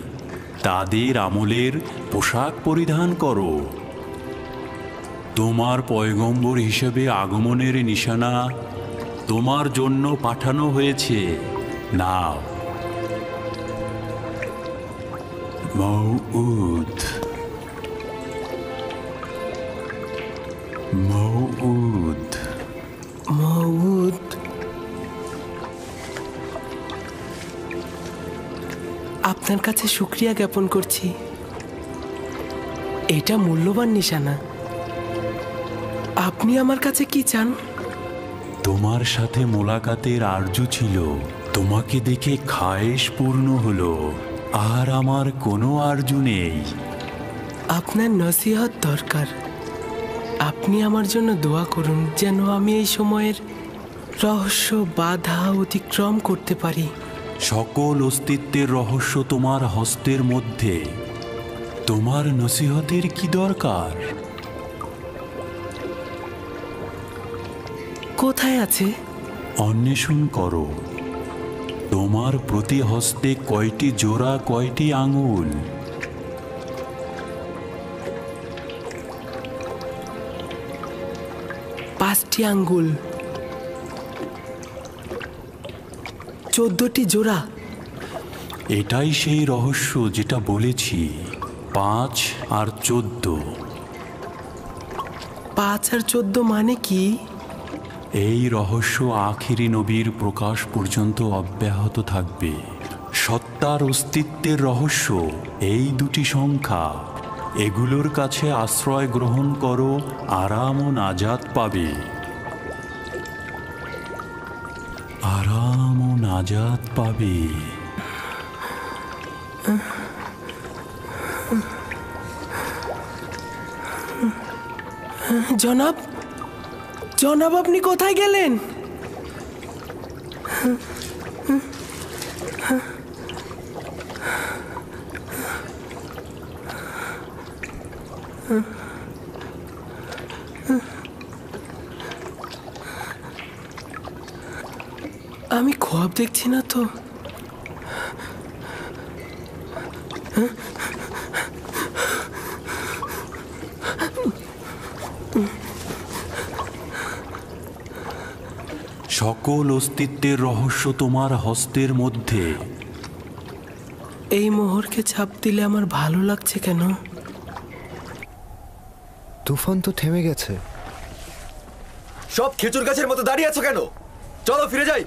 তাদের আমলের পোশাক পরিধান করো। তোমার পয়গম্বর হিসেবে আগমনের নিশানা তোমার জন্য পাঠানো হয়েছে। নাও। মউউদ, মউউদ, মউউদ। আপনার কাছে শুকরিয়া জ্ঞাপন করছি। এটা মূল্যবান নিশানা। আপনি আমার কাছে কি চান? তোমার সাথে মোলাকাতের আরজু ছিল, তোমাকে দেখে খায়েশ পূর্ণ হলো, আর আমার কোনো আরজু নেই। আপনার নসিহত দরকার। আপনি আমার জন্য দোয়া করুন যেন আমি এই সময়ের রহস্য বাধা অতিক্রম করতে পারি। সকল অস্তিত্বের রহস্য তোমার হস্তের মধ্যে। তোমার নসিহতের কি দরকার? কোথায় আছে? অন্বেষণ করো। তোমার প্রতি হস্তে কয়টি জোড়া, কয়টি আঙুল? 5টি আঙ্গুল, 14টি জোড়া। এটাই সেই রহস্য যেটা বলেছি, 5 আর 14। 5 আর 14 মানে কি? এই রহস্য আখিরি নবীর প্রকাশ পর্যন্ত অব্যাহত থাকবে। সত্তার অস্তিত্বের রহস্য এই দুটি সংখ্যা। এগুলোর কাছে আশ্রয় গ্রহণ করো, আরাম ও নাজাত পাবে। আরাম ও নাজাত পাবে। জনাব, জনাব আপনি কোথায় গেলেন? আমি খোয়াব দেখছি না তো। সকল অস্তিত্বের রহস্য তোমার হস্তের মধ্যে। এই মোহরকে ছাপ দিলে আমার ভালো লাগছে কেন? তুফান তো থেমে গেছে। সব খেজুর গাছের মতো দাঁড়িয়ে আছো কেন? চলো ফিরে যাই।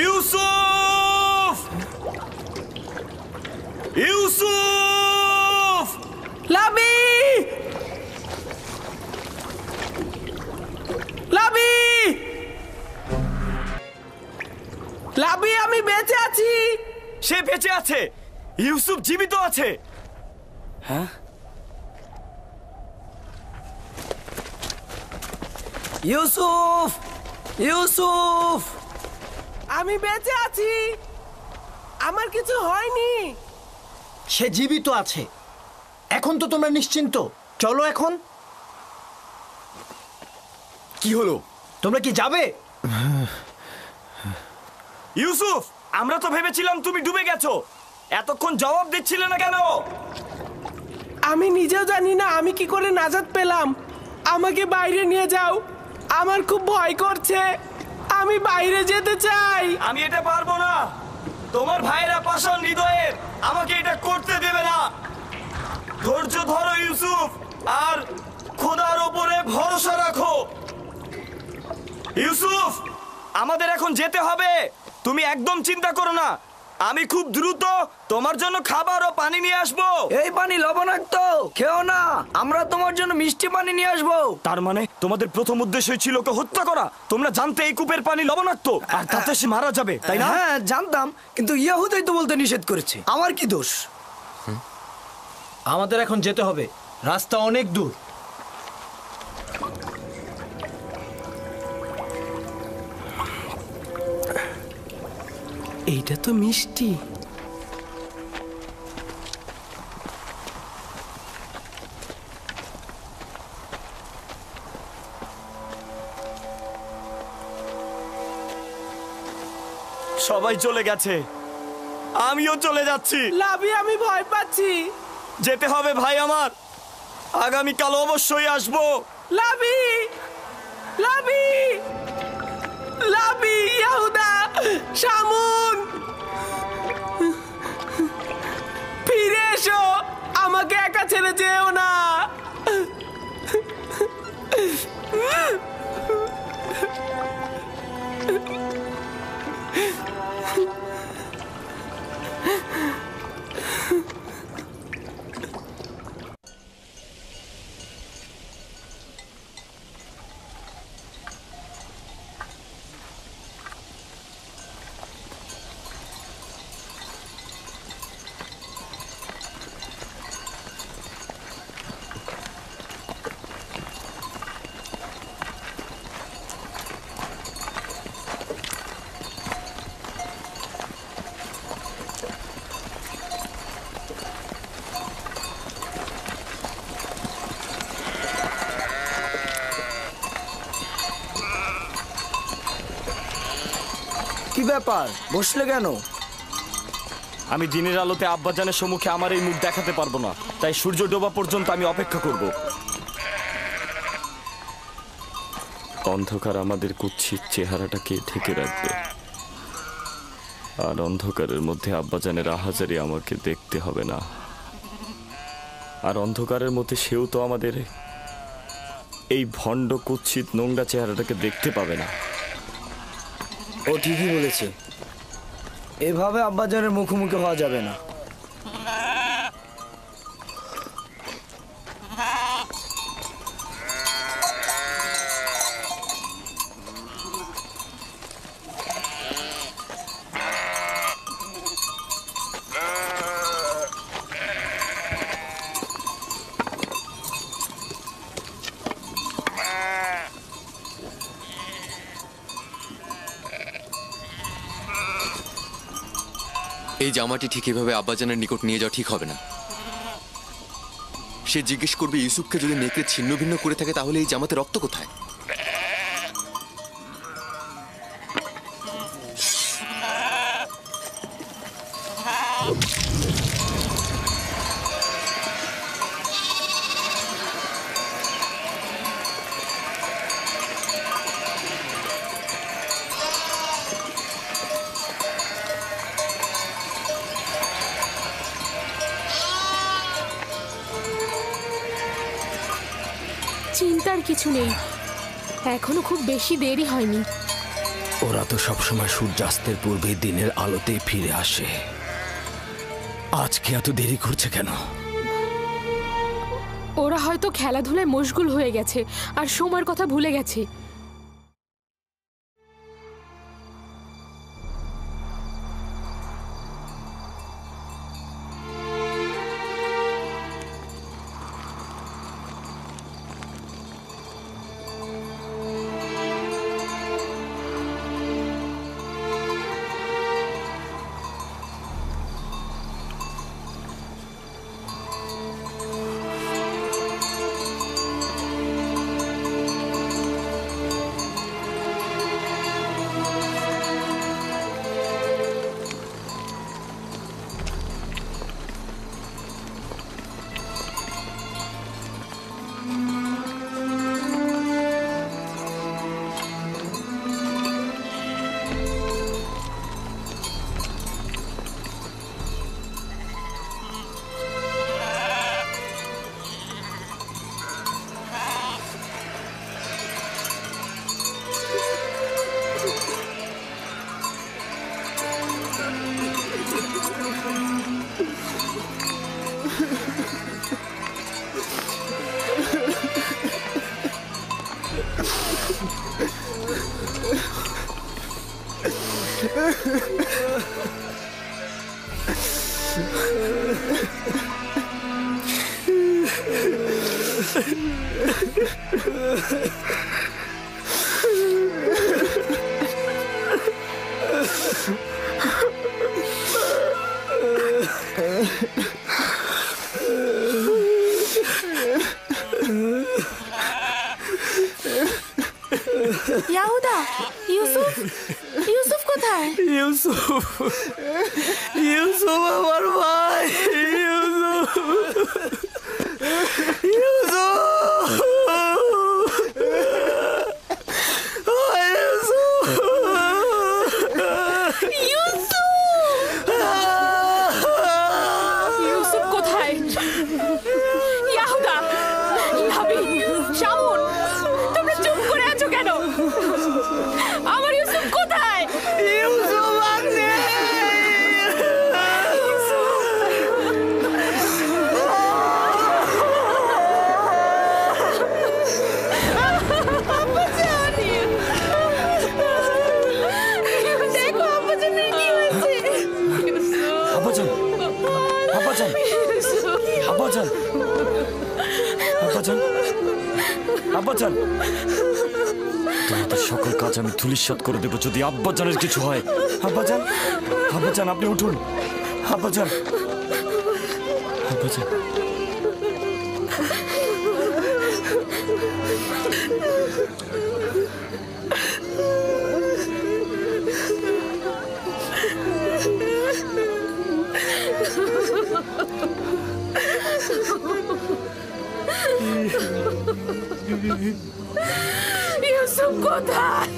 ইউসুফ! ইউসুফ! লাবি! লাবি! লাবি, আমি বেঁচে আছি। সে বেঁচে আছে। ইউসুফ জীবিত আছে। হ্যাঁ? ইউসুফ! ইউসুফ! আমি বেঁচে আছি, আমার কিছু হয়নি। সে জীবিত আছে। এখন তো তোমরা নিশ্চিন্ত। চলো এখন। কি হলো? তোমরা কি যাবে? ইউসুফ, আমরা তো ভেবেছিলাম তুমি ডুবে গেছো। এতক্ষণ জবাব দিচ্ছিলে না কেন? আমি নিজেও জানি না আমি কি করে নাজাত পেলাম। আমাকে বাইরে নিয়ে যাও, আমার খুব ভয় করছে। আমি বাইরে যেতে চাই। আমি এটা পারবো না। তোমার ভাইয়েরা পাষাণ হৃদয়ের, আমাকে এটা করতে দেবে না। ধৈর্য ধরো ইউসুফ, আর খোদার ওপরে ভরসা রাখো। ইউসুফ, আমাদের এখন যেতে হবে। তুমি একদম চিন্তা করো না। আমি খুব দ্রুত তোমার জন্য খাবার ও পানি নিয়ে আসবো। এই পানি লবণাক্ত, খেও না। আমরা তোমার জন্য মিষ্টি পানি নিয়ে আসবো। তার মানে তোমাদের প্রথম উদ্দেশ্যই ছিল ওকে হত্যা করা। তোমরা জানতে এই কূপের পানি লবণাক্ত, আর তাতে সে মারা যাবে, তাই না? হ্যাঁ জানতাম, কিন্তু ইয়াহুদাই তো বলতে নিষেধ করেছে। আমার কি দোষ? আমাদের এখন যেতে হবে, রাস্তা অনেক দূর। এইটা তো মিষ্টি। সবাই চলে গেছে, আমিও চলে যাচ্ছি। লাবি, আমি ভয় পাচ্ছি। যেতে হবে ভাই আমার, আগামীকাল অবশ্যই আসবো। লাবি! লাবি! লাবি! ইয়াহুদা! শামুন! ফিরে এসো, আমাকে একা ছেড়ে যেও না। ব্যাপার, বসলে কেন? আমি দিনের আলোতে আব্বাজানের সম্মুখে আমার এই মুখ দেখাতে পারবো না, তাই সূর্য ডোবা পর্যন্ত আমি অপেক্ষা করব। অন্ধকার আমাদের কুৎসিত চেহারাটাকে ঢেকে রাখবে, আর অন্ধকারের মধ্যে আব্বাজানের আহাজারি আমাকে দেখতে হবে না। আর অন্ধকারের মধ্যে সেও তো আমাদের এই ভণ্ড কুৎসিত নোংরা চেহারাটাকে দেখতে পাবে না। ও ঠিকই বলেছে, এভাবে আব্বাজানের মুখোমুখি হওয়া যাবে না। এই জামাটি ঠিক এভাবে আব্বাজানের নিকট নিয়ে যাওয়া ঠিক হবে না। সে জিজ্ঞেস করবে ইউসুফকে যদি নেকড়ে ছিন্ন ভিন্ন করে থাকে তাহলে এই জামাতে রক্ত কোথায়? চিন্তার কিছু নেই, এখনো খুব বেশি দেরি হয়নি। ওরা তো সবসময় সূর্যাস্তের পূর্বে দিনের আলোতে ফিরে আসে, আজকে এত দেরি করছে কেন? ওরা হয়তো খেলাধুলায় মশগুল হয়ে গেছে আর সময়ের কথা ভুলে গেছে। ইয়াহুদা, ইউসুফ, ইউসুফ কোথায়? ইউসুফ, ইউসুফ আমার ভাই, ইউসুফ, ইউসুফ, ইউসুফ কোথায়? ইয়াহুদা, লাবি, শামুন, তোমরা চুপ করে আছো কেন? আমার ইউসুফ কোথায়? ইউসুফ আছে। দেখো আব্বাজানের কি হয়েছে। আব্বাজান, আব্বাজান, আব্বাজান, আব্বাজান, আব্বাজান, তোমাদের সকল কাজ আমি ধূলিসাৎ করে দেবো যদি আব্বাজানের কিছু হয়। আব্বাজান, আব্বাজান, আপনি উঠুন। আব্বাজান, আব্বাজান। ইউসুফ কোথায়?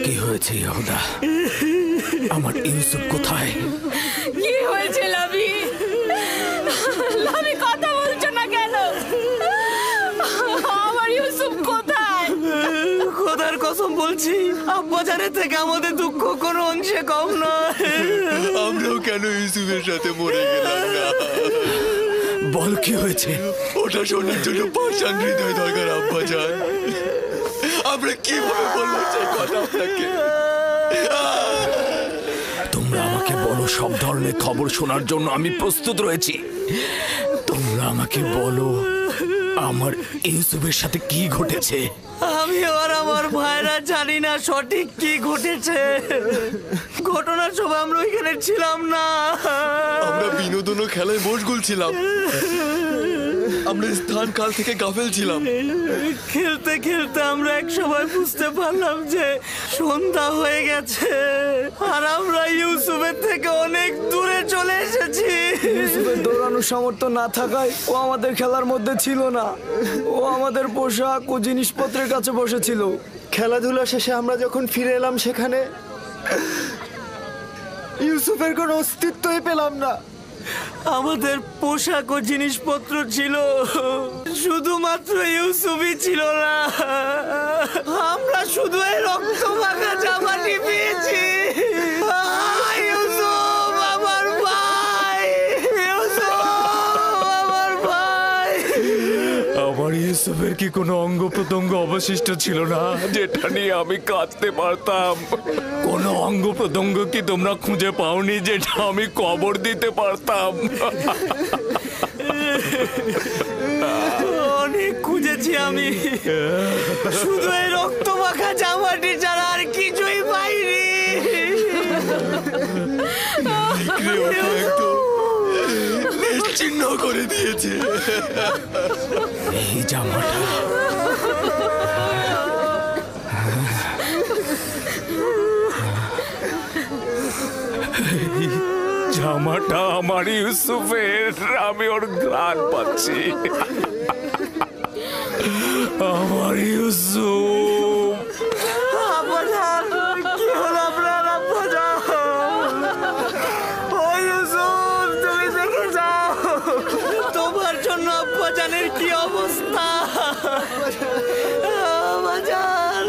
কি হয়েছে ইয়াহুদা? আমার ইউসুফ কোথায়? কি হয়েছে লাভি? লাভি কথা বলছো না কেন? আমার ইউসুফ কোথায়? খোদার কসম বলছি, আব্বাজানের থেকে আমাদের দুঃখ কোনো অংশে কম নয়। আমরাও কেন ইউসুফের সাথে মরে গেলাম না? বল কি হয়েছে? ওটা শোনার জন্য পাষাণ হৃদয় দরকার আব্বাজান। আমরা কিভাবে বলবো সেই কথা আপনাকে? তোমরা আমাকে বলো, সব ধরনের খবর শোনার জন্য আমি প্রস্তুত রয়েছি। তোমরা আমাকে বলো আমার ইউসুফের সাথে কি ঘটেছে। আমি আর আমার ভাইরা জানি না সঠিক কি ঘটেছে। ঘটনার সময় আমরা ওইখানে ছিলাম না। আমরা বিনোদন ও খেলায় মশগুল ছিলাম। আমরা স্থান কাল থেকে গাফেল ছিলাম। খেলতে খেলতে আমরা এক সময় বুঝতে পারলাম যে সন্ধ্যা হয়ে গেছে আর আমরা ইউসুফের থেকে অনেক দূরে চলে এসেছি। ইউসুফের দৌড়ানোর সামর্থ্য না থাকায় ও আমাদের খেলার মধ্যে ছিল না। ও আমাদের পোশাক ও জিনিসপত্রের কাছে বসেছিল। খেলাধুলা শেষে আমরা যখন ফিরে এলাম সেখানে ইউসুফের কোনো অস্তিত্বই পেলাম না। আমাদের পোশাক ও জিনিসপত্র ছিল, শুধুমাত্র ইউসুফই ছিল না। আমরা শুধু এই রক্ত মাখা জামাটি পেয়েছি। ইউসুফ আমার ভাই, ইউসুফ আমার ভাই। আমার ইউসুফের কি কোনো অঙ্গ প্রত্যঙ্গ অবশিষ্ট ছিল না যেটা নিয়ে আমি কাঁদতে পারতাম? কোনো অঙ্গ প্রত্যঙ্গ কি তোমরা খুঁজে পাওনি যেটা আমি কবর দিতে পারতাম? অনেক খুঁজেছি আমি, শুধু এই রক্ত মাখা জামাটি ছাড়া আর কিছুই পাইনি। নিশ্চিহ্ন করে দিয়েছে এই জামাটা। জামাটা আমার ইউসুফের, আমি ওর ঘ্রাণ পাচ্ছি। আমার ইউসুফ। কি হলো আপনার আব্বাজান? ও ইউসুফ, তুমি দেখে যাও তোমার জন্য আব্বাজানের কি অবস্থা। আব্বাজান,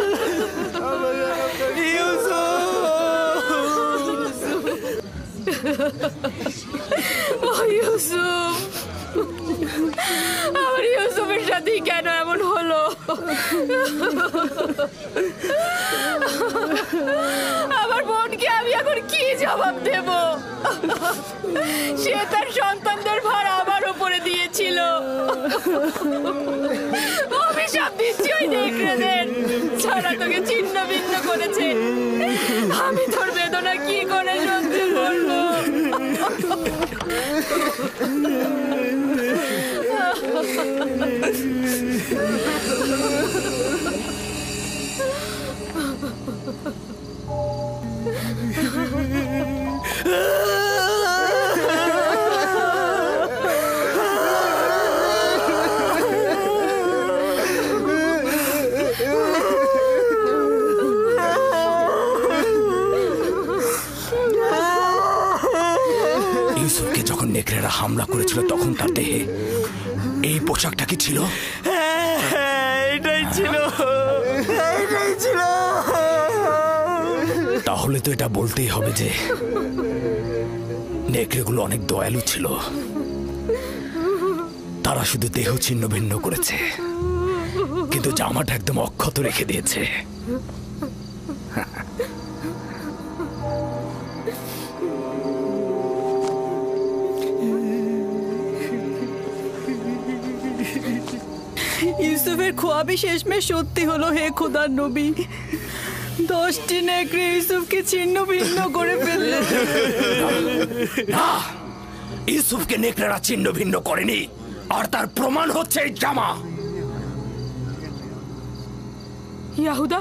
ও ইউসুফ, আমার ইউসুফের সাথে কেন এমন হলো? আমার বোনকে আমি এখন কি জবাব দেব? সে তার সন্তানদের ভার আমার উপরে দিয়েছিল। অভিশাপ দিচ্ছি ওই নেকড়েদের, যারা তোকে ছিন্ন ভিন্ন করেছে। আমি তোর বেদনা কি করে সহ্য করবো? ইউসুফকে যখন নেকড়েরা হামলা করেছিল তখন তার দেহে এই পোশাকটা কি ছিল? এটাই ছিল, এটাই ছিল। তাহলে তো এটা বলতেই হবে যে নেকড়েগুলো অনেক দয়ালু ছিল। তারা শুধু দেহ ছিন্ন ভিন্ন করেছে, কিন্তু জামাটা একদম অক্ষত রেখে দিয়েছে। ইউসুফের খোয়াবি শেষমেশ সত্যি হলো। হে খোদার নবী, 10টি নেকড়ে ইউসুফকে ছিন্ন ভিন্ন করে ফেলল। ইউসুফকে নেকড়েরা ছিন্ন ভিন্ন করেনি, আর তার প্রমাণ হচ্ছে এই জামা। ইয়াহুদা,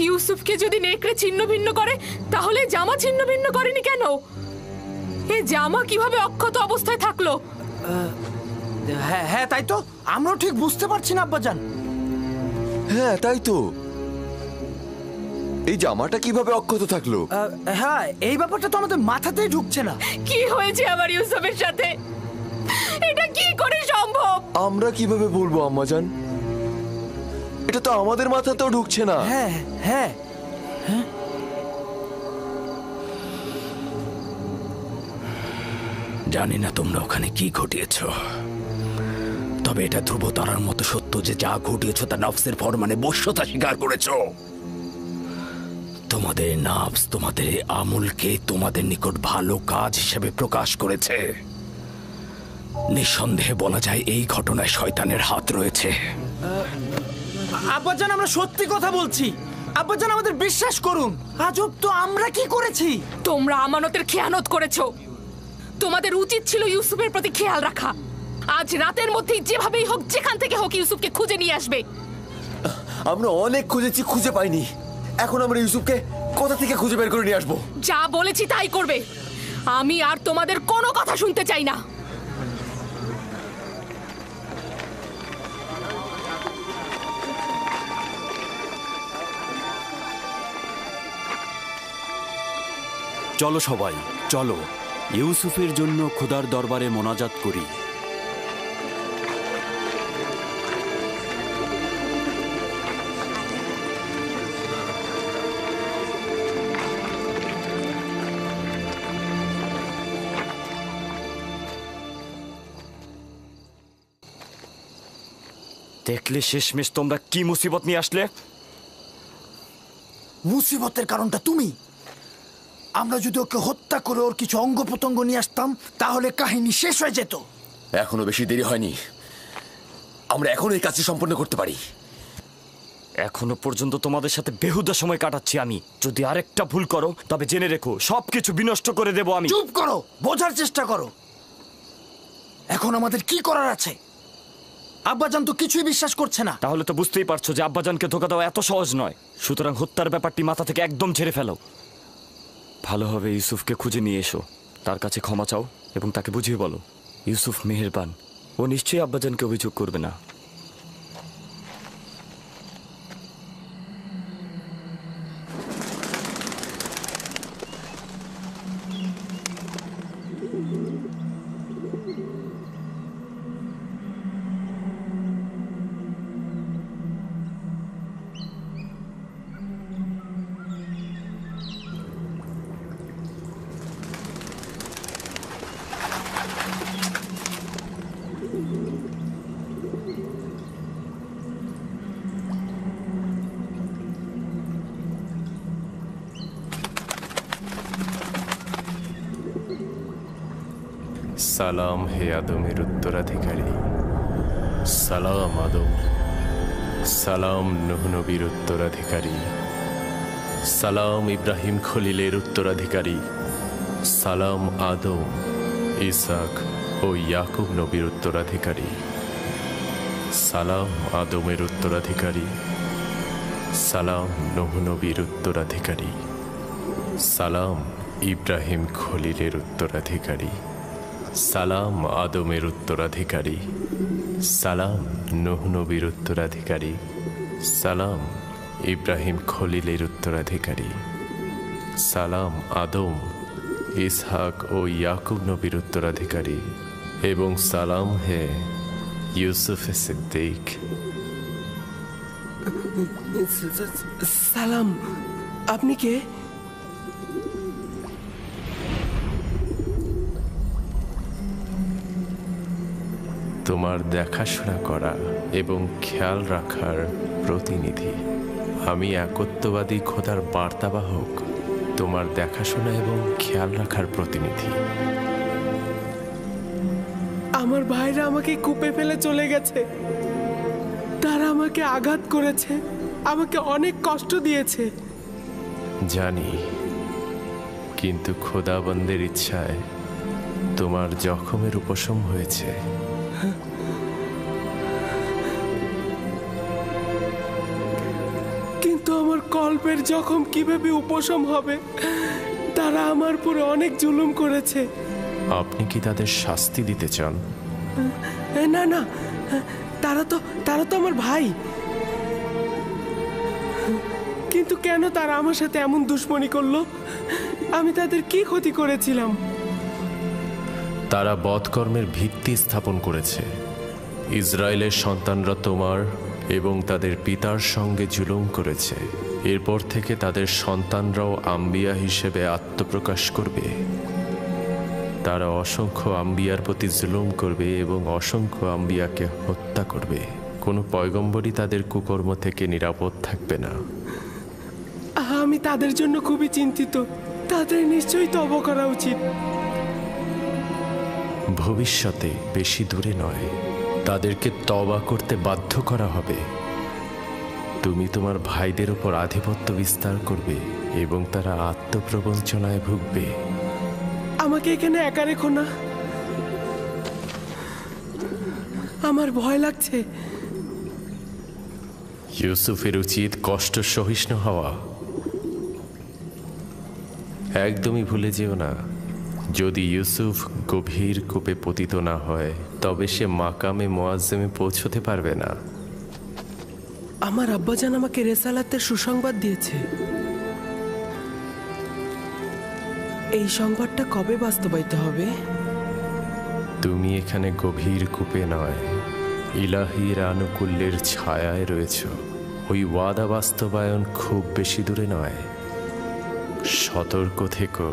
ইউসুফকে যদি নেকড়ে ছিন্ন ভিন্ন করে তাহলে জামা ছিন্ন ভিন্ন করেনি কেন? এই জামা কিভাবে অক্ষত অবস্থায় থাকলো? হ্যাঁ হ্যাঁ, তাই তো আমরাও ঠিক বুঝতে পারছি না আব্বাজান। হ্যাঁ তাই তো, এই জামাটা কিভাবে অক্ষত থাকলো? হ্যাঁ, এই ব্যাপারটা তো আমাদের মাথাতেই ঢুকছে না। কি হয়েছে আবার ইউসুফের সাথে? এটা কি করে সম্ভব? আমরা কিভাবে বলবো আম্মাজান, এটা তো আমাদের মাথাতেও ঢুকছে না। হ্যাঁ হ্যাঁ হ্যাঁ, জানি না তোমরা ওখানে কি ঘটিয়েছ, তবে এটা ধ্রুবতারার মতো সত্য যে যা ঘটিয়েছ তা নফসের ফরমানে বশ্যতা স্বীকার করেছ। তোমাদের নফস তোমাদের আমলকে তোমাদের নিকট ভালো কাজ হিসেবে প্রকাশ করেছে। নিঃসন্দেহে বলা যায় এই ঘটনায় শয়তানের হাত রয়েছে। আব্বাজান আমরা সত্যি কথা বলছি, আব্বাজান আমাদের বিশ্বাস করুন। আজব তো, আমরা কি করেছি? তোমরা আমানতের খেয়ানত করেছো। তোমাদের উচিত ছিল ইউসুফের প্রতি খেয়াল রাখা। আজ রাতের মধ্যেই যেভাবেই হোক, যেখান থেকে হোক ইউসুফকে খুঁজে নিয়ে আসবে। আমরা অনেক খুঁজেছি, খুঁজে পাইনি। এখন আমরা ইউসুফকে কোথা থেকে খুঁজে বের করে নিয়ে আসবো? যা বলেছি তাই করবে। আমি আর তোমাদের কোনো কথা শুনতে চাই না। চলো সবাই, চলো ইউসুফের জন্য খোদার দরবারে মোনাজাত করি। দেখলে শেষমেশ তোমরা কি মুসিবত নিয়ে আসলে? মুসিবতের কারণটা তুমি। আমরা যদি ওকে হত্যা করে ওর কিছু অঙ্গ প্রত্যঙ্গ নিয়ে আসতাম তাহলে কাহিনী শেষ হয়ে যেত। এখনো বেশি দেরি হয়নি, আমরা এখন এই কাজটি সম্পন্ন করতে পারি। এখনো পর্যন্ত তোমাদের সাথে বেহুদা সময় কাটাচ্ছি আমি। যদি আরেকটা ভুল করো তবে জেনে রেখো সবকিছু বিনষ্ট করে দেব আমি। চুপ করো, বোঝার চেষ্টা করো। এখন আমাদের কি করার আছে? আব্বাজান তো কিছুই বিশ্বাস করছে না। তাহলে তো বুঝতেই পারছো যে আব্বাজানকে ধোকা দেওয়া এত সহজ নয়। সুতরাং হত্যার ব্যাপারটি মাথা থেকে একদম ঝেড়ে ফেলো। ভালোভাবে ইউসুফকে খুঁজে নিয়ে এসো, তার কাছে ক্ষমা চাও এবং তাকে বুঝিয়ে বলো ইউসুফ মেহেরবান, ও নিশ্চয়ই আব্বাজানকে অভিযোগ করবে না। সালাম হে আদমের উত্তরাধিকারী, সালাম আদম। সালাম নূহ নবীর উত্তরাধিকারী, সালাম ইব্রাহিম খলিলের উত্তরাধিকারী, সালাম আদম, ইসাক ও ইয়াকুব নবীর উত্তরাধিকারী, সালাম আদমের উত্তরাধিকারী, সালাম নূহ নবীর উত্তরাধিকারী, সালাম ইব্রাহিম খলিলের উত্তরাধিকারী, সালাম আদমের উত্তরাধিকারী, সালাম নূহ নবীর উত্তরাধিকারী, সালাম ইব্রাহিম খলিলের উত্তরাধিকারী, সালাম আদম, ইসহাক ও ইয়াকুব নবীর উত্তরাধিকারী, এবং সালাম হে ইউসুফ সিদ্দিক। সালাম, আপনি কে? তোমার দেখাশোনা করা এবং খেয়াল রাখার প্রতিনিধি। আমি একত্ববাদী খোদার বার্তাবাহক, তোমার দেখাশোনা এবং খেয়াল রাখার প্রতিনিধি। আমার ভাইরা আমাকে কূপে ফেলে চলে গেছে। তারা আমাকে আঘাত করেছে, আমাকে অনেক কষ্ট দিয়েছে। জানি, কিন্তু খোদাবন্দের ইচ্ছায় তোমার জখমের উপশম হয়েছে। কিন্তু আমার কল্পের জখম কিভাবে উপশম হবে? তারা আমার উপরে অনেক জুলুম করেছে। আপনি কি তাদের শাস্তি দিতে চান? না না, তারা তো আমার ভাই। কিন্তু কেন তারা আমার সাথে এমন দুশ্মনী করলো? আমি তাদের কি ক্ষতি করেছিলাম? তারা বধকর্মের ভিত্তি স্থাপন করেছে। ইসরায়েলের সন্তানরা তোমার এবং তাদের পিতার সঙ্গে জুলুম করেছে। এরপর থেকে তাদের সন্তানরাও আম্বিয়া হিসেবে আত্মপ্রকাশ করবে। তারা অসংখ্য আম্বিয়ার প্রতি জুলুম করবে এবং অসংখ্য আম্বিয়াকে হত্যা করবে। কোনো পয়গম্বরই তাদের কুকর্ম থেকে নিরাপদ থাকবে না। আমি তাদের জন্য খুবই চিন্তিত। তাদের নিশ্চয়ই তওবা করা উচিত। ভবিষ্যতে বেশি দূরে নয়, তাদেরকে তওবা করতে বাধ্য করা হবে। তুমি তোমার ভাইদের উপর আধিপত্য বিস্তার করবে এবং তারা আত্মপ্রবঞ্চনায় ভুগবে। আমাকে এখানে একা রেখো না, আমার ভয় লাগছে। ইউসুফের উচিত কষ্ট সহিষ্ণু হওয়া। একদমই ভুলে যেও না, যদি ইউসুফ গভীর কূপে পতিত না হয় তবে সে মাকামে মুআজ্জমে পৌঁছতে পারবে না। আমার আব্বাজান আমাকে রেসালাতের সুসংবাদ দিয়েছে। এই সংবাদটা কবে বাস্তবায়িত হবে? তুমি এখানে গভীর কূপে নয়, ইলাহির আনুকূল্যের ছায়ায় রয়েছ। ওই ওয়াদা বাস্তবায়ন খুব বেশি দূরে নয়। সতর্ক থেকো,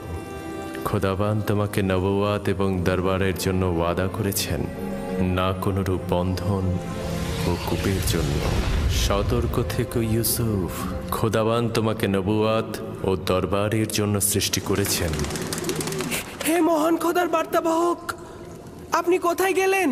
খোদাবান তোমাকে নবুয়াত এবং দরবারের জন্য ওয়াদা করেছেন, না কোনরূপ বন্ধন ও কূপের জন্য। সতর্ক থেকো ইউসুফ, খোদাবান তোমাকে নবুয়াত ও দরবারের জন্য সৃষ্টি করেছেন। হে মহান খোদার বার্তাবাহক, আপনি কোথায় গেলেন?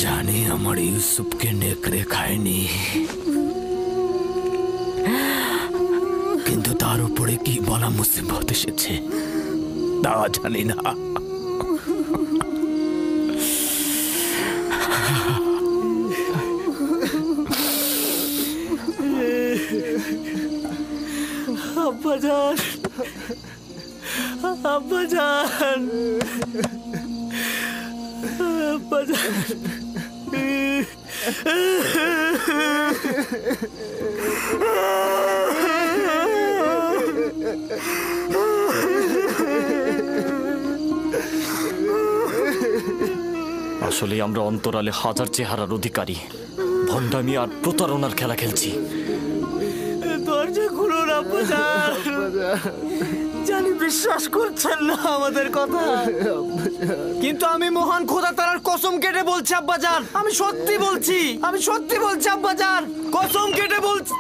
জানি আমার ইউসুফকে নেকড়ে খায়নি, কিন্তু তার উপরে কি বলা মুসিবত এসেছে তা জানি না। আব্বাজান, আব্বাজান, আব্বাজান। আসলে আমরা অন্তরালে হাজার চেহারার অধিকারী, ভণ্ডামি আর প্রতারণার খেলা খেলছি। দরজা খুলুন আব্বাজান। জানি বিশ্বাস করছেন না আমাদের কথা, কিন্তু আমি মহান খোদা তাআলার কসম কেটে বলছি আব্বাজান, আমি সত্যি বলছি, আমি সত্যি বলছি আব্বাজান, কসম কেটে বলছি।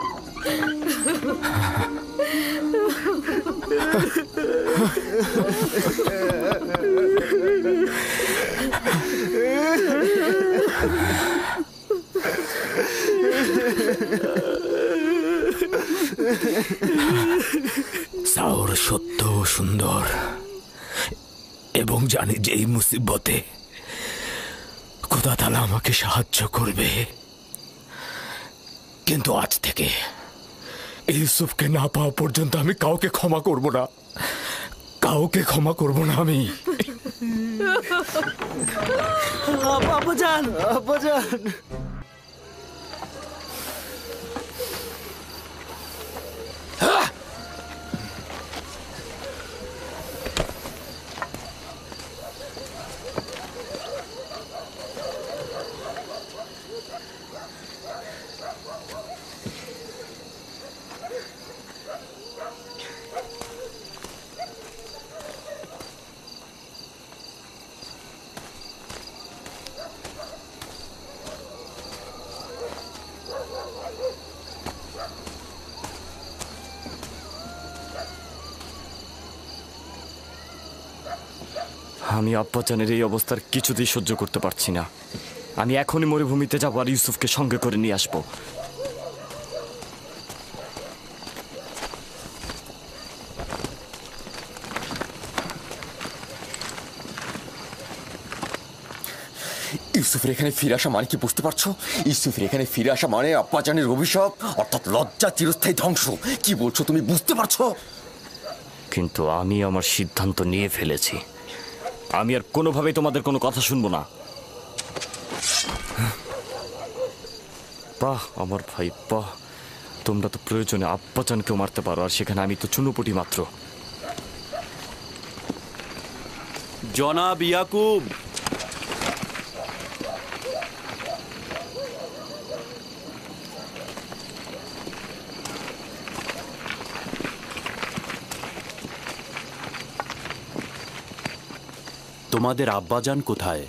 সাওর সত্য ও সুন্দর, এবং জানি যে এই মুসিবতে খোদা তাআলা আমাকে সাহায্য করবে। কিন্তু আজ থেকে ইউসুফকে না পাওয়া পর্যন্ত আমি কাউকে ক্ষমা করব না, কাউকে ক্ষমা করব না আমি। আব্বাজান, আব্বাজান। আমি আব্বাজানের এই অবস্থার কিছুতেই সহ্য করতে পারছি না। আমি এখনই মরুভূমিতে যাবো আর ইউসুফকে সঙ্গে করে নিয়ে আসবো। ইউসুফের এখানে ফিরে আসা মানে কি বুঝতে পারছো? ইউসুফের এখানে ফিরে আসা মানে আব্বাজানের অভিশাপ, অর্থাৎ লজ্জা, চিরস্থায়ী ধ্বংস। কি বলছো তুমি, বুঝতে পারছো? কিন্তু আমি আমার সিদ্ধান্ত নিয়ে ফেলেছি। আমি আর কোনোভাবেই তোমাদের কোনো কথা শুনবো না। বাহ আমার ভাই বাহ, তোমরা তো প্রয়োজনে আব্বাজানকেও মারতে পারো, আর সেখানে আমি তো চুনোপুটি মাত্র। জনাব ইয়াকুব, তোমাদের আব্বাজান কোথায়?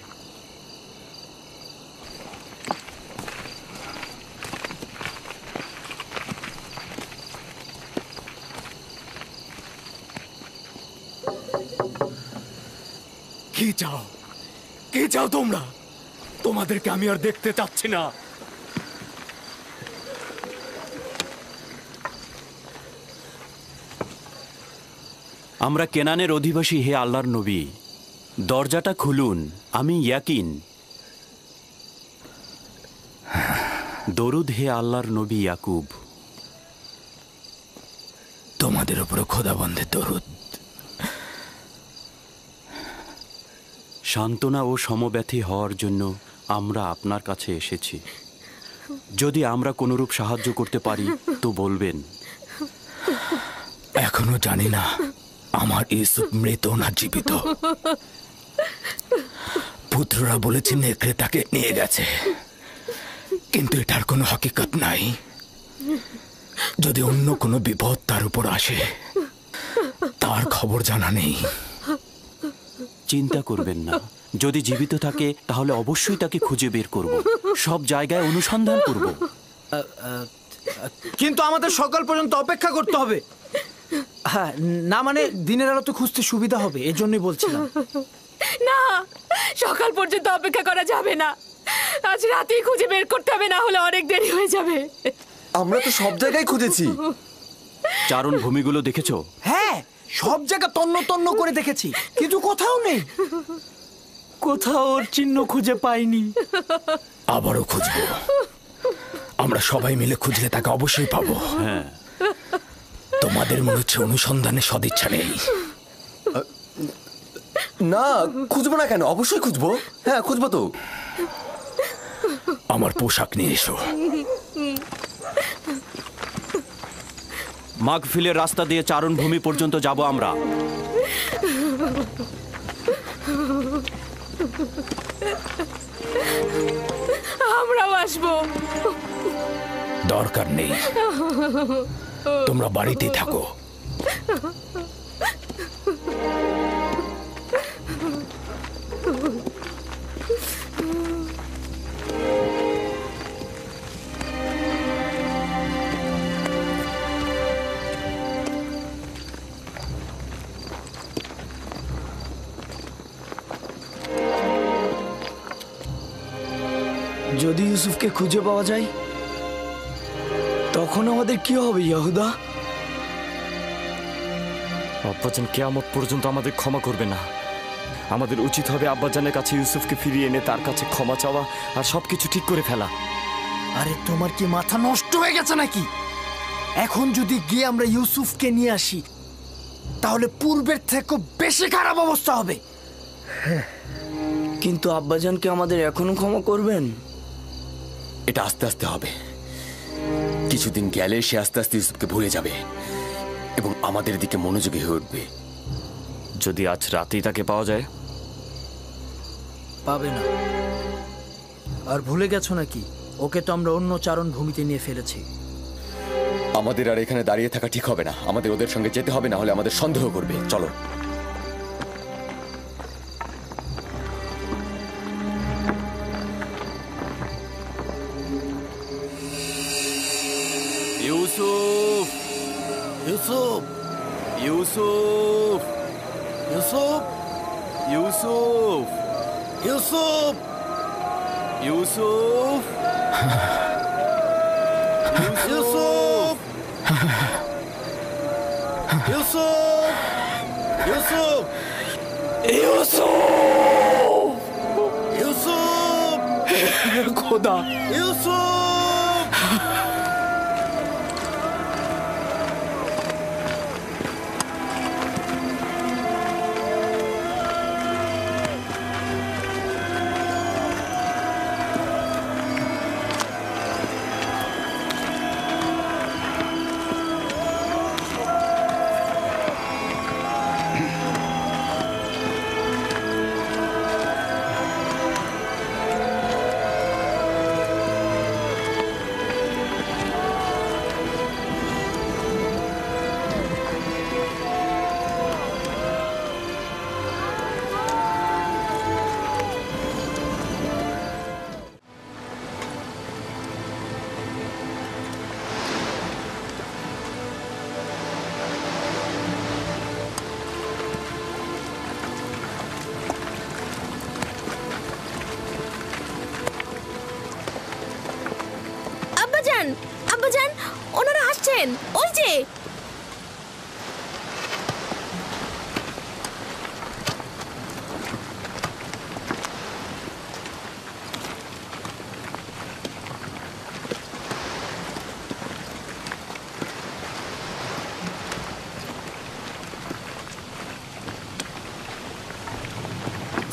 কি চাও? কি চাও তোমরা? তোমাদেরকে আমি আর দেখতে চাচ্ছি না। আমরা কেনানের অধিবাসী, হে আল্লাহর নবী, দরজাটা খুলুন। আমি ইয়াকিন। দরুদ হে আল্লাহর নবী ইয়াকুব। তোমাদের উপরে খোদাবন্দের দরুদ। সান্ত্বনা ও সমব্যথী হওয়ার জন্য আমরা আপনার কাছে এসেছি। যদি আমরা কোনরূপ সাহায্য করতে পারি তো বলবেন। এখনো জানি না আমার ইউসুফ মৃত না জীবিত। পুত্ররা বলেছে নেকড়ে তাকে নিয়ে গেছে, কিন্তু এটার কোনো হকিকত নাই। যদি অন্য কোনো বিপদ তার উপর আসে, তার খবর জানা নেই। চিন্তা করবেন না, যদি জীবিত থাকে তাহলে অবশ্যই তাকে খুঁজে বের করব। সব জায়গায় অনুসন্ধান করব। কিন্তু আমাদের সকাল পর্যন্ত অপেক্ষা করতে হবে। হ্যাঁ, না মানে দিনের আলো তো খুঁজতে সুবিধা হবে, এজন্যই বলছিলাম। না, সকাল পর্যন্ত অপেক্ষা করা যাবে না। আজ রাতেই খুঁজে বের করতে হবে, না হলে অনেক দেরি হয়ে যাবে। আমরা তো সব জায়গায় খুঁজেছি। চারণ ভূমিগুলো দেখেছো? হ্যাঁ, সব জায়গা তন্ন তন্ন করে দেখেছি, কিন্তু কোথাও নেই। কোথাও ওর চিহ্ন খুঁজে পাইনি। আবারও খুঁজবো। আমরা সবাই মিলে খুঁজলে তাকে অবশ্যই পাবো। হ্যাঁ, তোমাদের মনে হচ্ছে অনুসন্ধানে সদিচ্ছা নেই। না, খুঁজবো না কেন? অবশ্যই খুঁজবো। হ্যাঁ, খুঁজবো তো। আমার পোশাক নিয়ে এসো। মাগফিলের রাস্তা দিয়ে চারণ ভূমি পর্যন্ত যাব আমরা। আমরাও আসবো। দরকার নেই, তোমরা বাড়িতেই থাকো। যদি ইউসুফকে খুঁজে পাওয়া যায় তখন আমাদের কি হবে ইয়াহুদা? আব্বাজান কিয়ামত পর্যন্ত আমাদের ক্ষমা করবে না। আমাদের উচিত হবে আব্বাজানের কাছে ইউসুফকে ফিরিয়ে এনে তার কাছে ক্ষমা চাওয়া আর সবকিছু ঠিক করে ফেলা। আরে তোমার কি মাথা নষ্ট হয়ে গেছে নাকি? এখন যদি গিয়ে আমরা ইউসুফকে নিয়ে আসি, তাহলে পূর্বের থেকে বেশি খারাপ অবস্থা হবে। কিন্তু আব্বাজানকে আমাদের এখনো ক্ষমা করবেন? এটা আস্তে আস্তে হবে। কিছুদিন গেলে সে আস্তে আস্তে ইউসুফকে ভুলে যাবে এবং আমাদের দিকে মনোযোগী হয়ে উঠবে। যদি আজ রাতেই তাকে পাওয়া যায়? পাবে না। আর ভুলে গেছো নাকি, ওকে তো আমরা অন্য চারণ ভূমিতে নিয়ে ফেলেছি। আমাদের আর এখানে দাঁড়িয়ে থাকা ঠিক হবে না। আমাদের ওদের সঙ্গে যেতে হবে, না হলে আমাদের সন্দেহ করবে। চলো। ইউসুফ, ইউসুফ, ইউসুফ, ইউসুফ, ইউসুফ, ইউসুফ, ইউসুফ, ইউসুফ, ইউসুফ, ইউসুফ, ইউসুফ, ইউসুফ, খোদা, ইউসুফ। আব্বাজান, ওনারা আসছেন, ওই যে।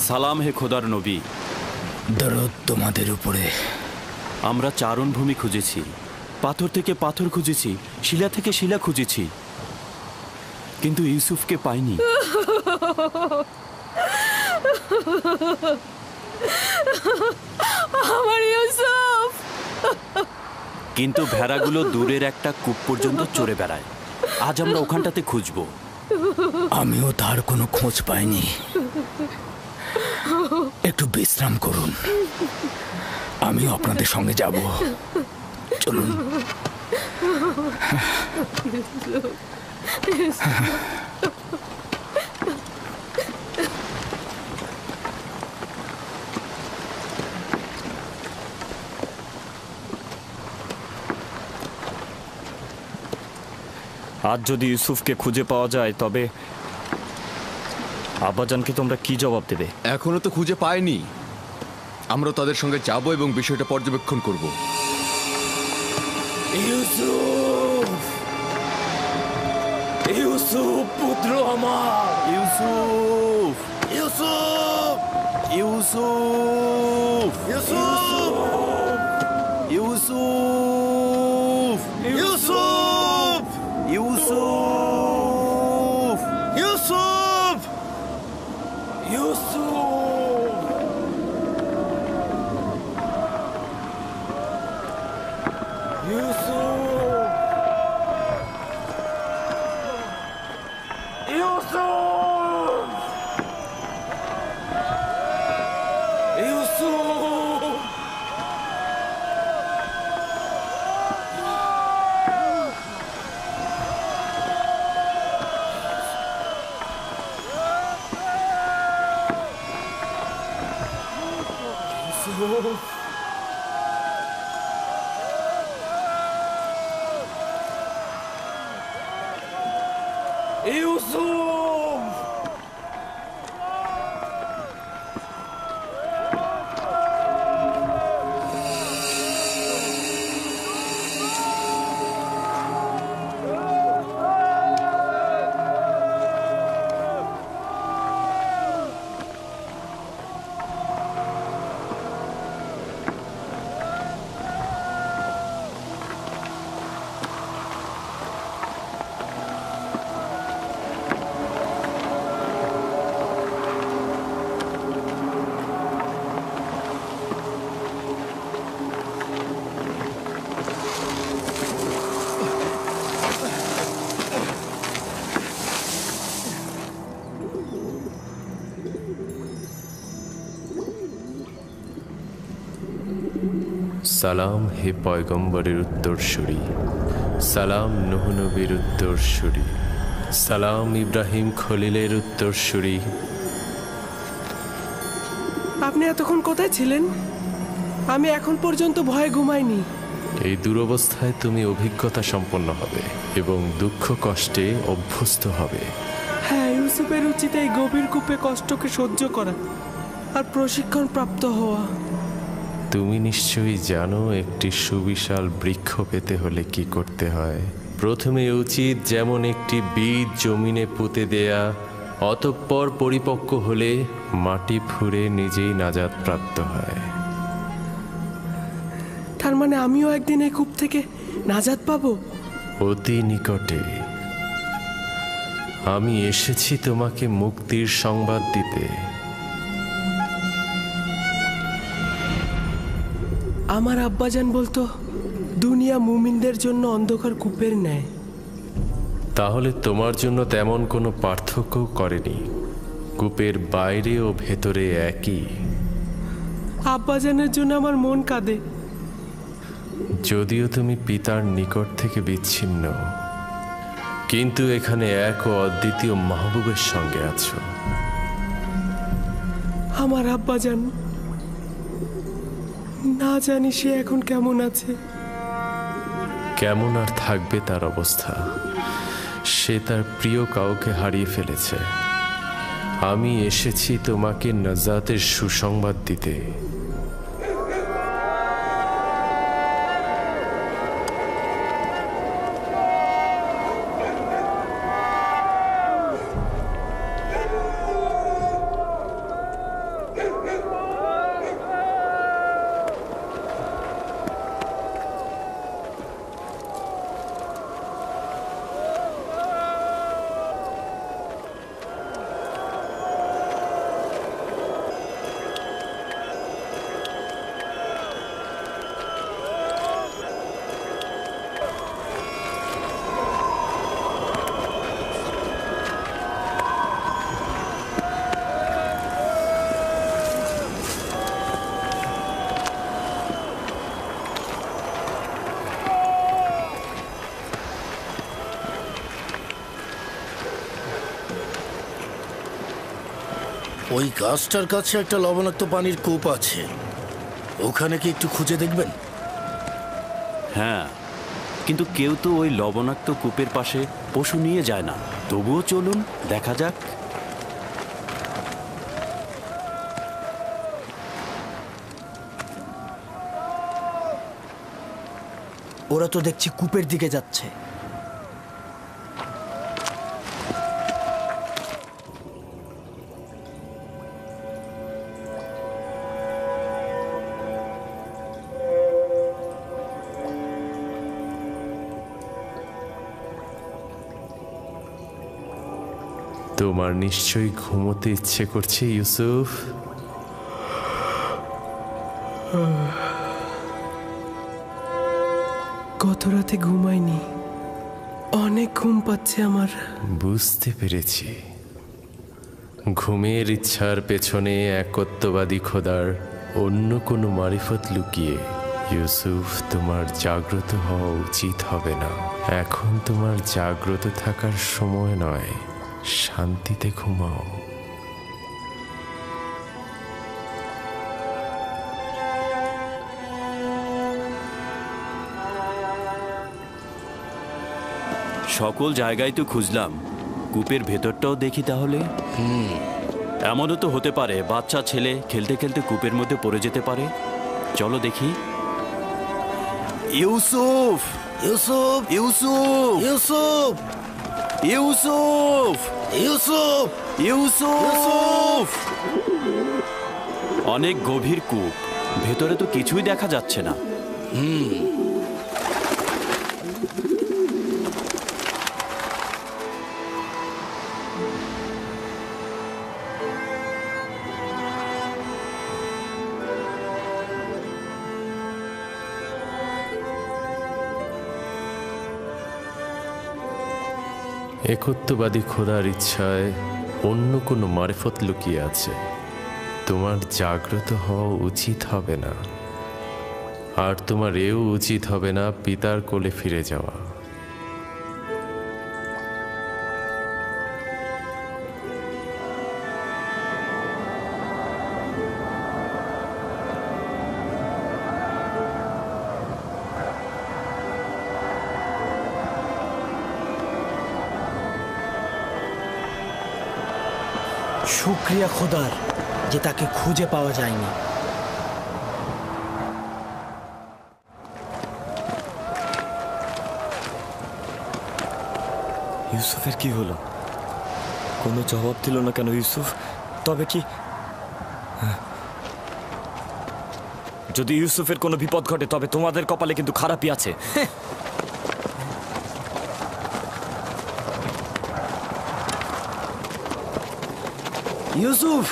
সালাম হে খোদার নবী। দরুদ তোমাদের উপরে। আমরা চারণভূমি খুঁজেছি, পাথর থেকে পাথর খুঁজেছি, শিলা থেকে শিলা খুঁজেছি, কিন্তু ইউসুফকে পাইনি। আমার ইউসুফ। কিন্তু ভেড়াগুলো দূরের একটা কূপ পর্যন্ত চড়ে বেড়ায়। আজ আমরা ওখানটাতে খুঁজব। আমিও তার কোনো খোঁজ পাইনি। একটু বিশ্রাম করুন, আমিও আপনাদের সঙ্গে যাব। চলুন। আজ যদি ইউসুফকে খুঁজে পাওয়া যায় তবে আব্বাজানকে তোমরা কি জবাব দেবে? এখনো তো খুঁজে পাইনি। আমরা তাদের সঙ্গে যাব এবং বিষয়টা পর্যবেক্ষণ করব। ইউসুফ, ইউসুফ পুত্র আমার, ইউসুফ, ইউসুফ, ইউসুফ, ইউসুফ, ইউসুফ, ইউসুফ, ইউসুফ, ইউসুফ, ইউসুফ, সালাম হে পয়গম্বরের উত্তরসূরি, সালাম নূহ নবীর উত্তরসূরি, সালাম ইব্রাহিম খলিলের উত্তরসূরি, আপনি এতক্ষণ কোথায় ছিলেন? আমি এখন পর্যন্ত ভয়ে ঘুমাইনি। এই দুরবস্থায় তুমি অভিজ্ঞতা সম্পন্ন হবে এবং দুঃখ কষ্টে অভ্যস্ত হবে। হ্যাঁ, ইউসুফের উচিত এই গভীর কূপে কষ্টকে সহ্য করা আর প্রশিক্ষণ প্রাপ্ত হওয়া। তুমি নিশ্চয়ই জানো একটি সুবিশাল বৃক্ষ পেতে হলে কি করতে হয়। প্রথমে উচিত যেমন একটি বীজ জমিনে পুঁতে দেয়া, অতঃপর পরিপক্ক হলে মাটি ফুঁড়ে নিজেই নাজাত প্রাপ্ত হয়। তার মানে আমিও একদিন এই কূপ থেকে নাজাত পাবো? অতি নিকটে। আমি এসেছি তোমাকে মুক্তির সংবাদ দিতে। আমার আব্বাজান বলতো দুনিয়া মুমিনদের জন্য অন্ধকার কূপের ন্যায়। তাহলে তোমার জন্য তেমন কোনো পার্থক্য করেনি। কূপের বাইরে ও ভেতরে একই। আব্বাজানের জন্য আমার মন কাঁদে। যদিও তুমি পিতার নিকট থেকে বিচ্ছিন্ন, কিন্তু এখানে এক ও অদ্বিতীয় মাহবুবের সঙ্গে আছো। আমার আব্বাজান, না জানি সে এখন কেমন আছে। কেমন আর থাকবে তার অবস্থা? সে তার প্রিয় কাউকে হারিয়ে ফেলেছে। আমি এসেছি তোমাকে নাজাতের সুসংবাদ দিতে। ওই গাছটার কাছে একটা লবণাক্ত পানির কূপ আছে, ওখানে কি একটু খুঁজে দেখবেন? হ্যাঁ, কিন্তু কেউ তো ওই লবণাক্ত কূপের পাশে পশু নিয়ে যায় না। তবুও চলুন দেখা যাক। ওরা তো দেখছি কূপের দিকে যাচ্ছে। তোমার নিশ্চয়ই ঘুমোতে ইচ্ছে করছে ইউসুফ। গত রাতে ঘুমাইনি, অনেক ঘুম পাচ্ছে আমার। বুঝতে পেরেছি। ঘুমের ইচ্ছার পেছনে একত্ববাদী খোদার অন্য কোনো মারিফত লুকিয়ে। ইউসুফ, তোমার জাগ্রত হওয়া উচিত হবে না। এখন তোমার জাগ্রত থাকার সময় নয়। শান্তিতে ঘুমাও। সকল জায়গায় তো খুঁজলাম, কূপের ভেতরটাও দেখি তাহলে। এমনও তো হতে পারে বাচ্চা ছেলে খেলতে খেলতে কূপের মধ্যে পড়ে যেতে পারে। চলো দেখি। ইউসুফ, ইউসুফ, ইউসুফ, ইউসুফ, ইউসুফ, ইউসুফ, ইউসুফ। অনেক গভীর কূপ, ভেতরে তো কিছুই দেখা যাচ্ছে না। একত্ববাদী খোদার ইচ্ছায় অন্য কোনো মারিফত লুকিয়ে আছে। তোমার জাগ্রত হওয়া উচিত হবে না, আর তোমার এও উচিত হবে না পিতার কোলে ফিরে যাওয়া। শুক্রিয়া খোদার যে তাকে খুঁজে পাওয়া যায়নি। ইউসুফের কি হলো? কোনো জবাব দিল না কেন ইউসুফ? তবে কি যদি ইউসুফের কোনো বিপদ ঘটে তবে তোমাদের কপালে কিন্তু খারাপই আছে। ইউসুফ,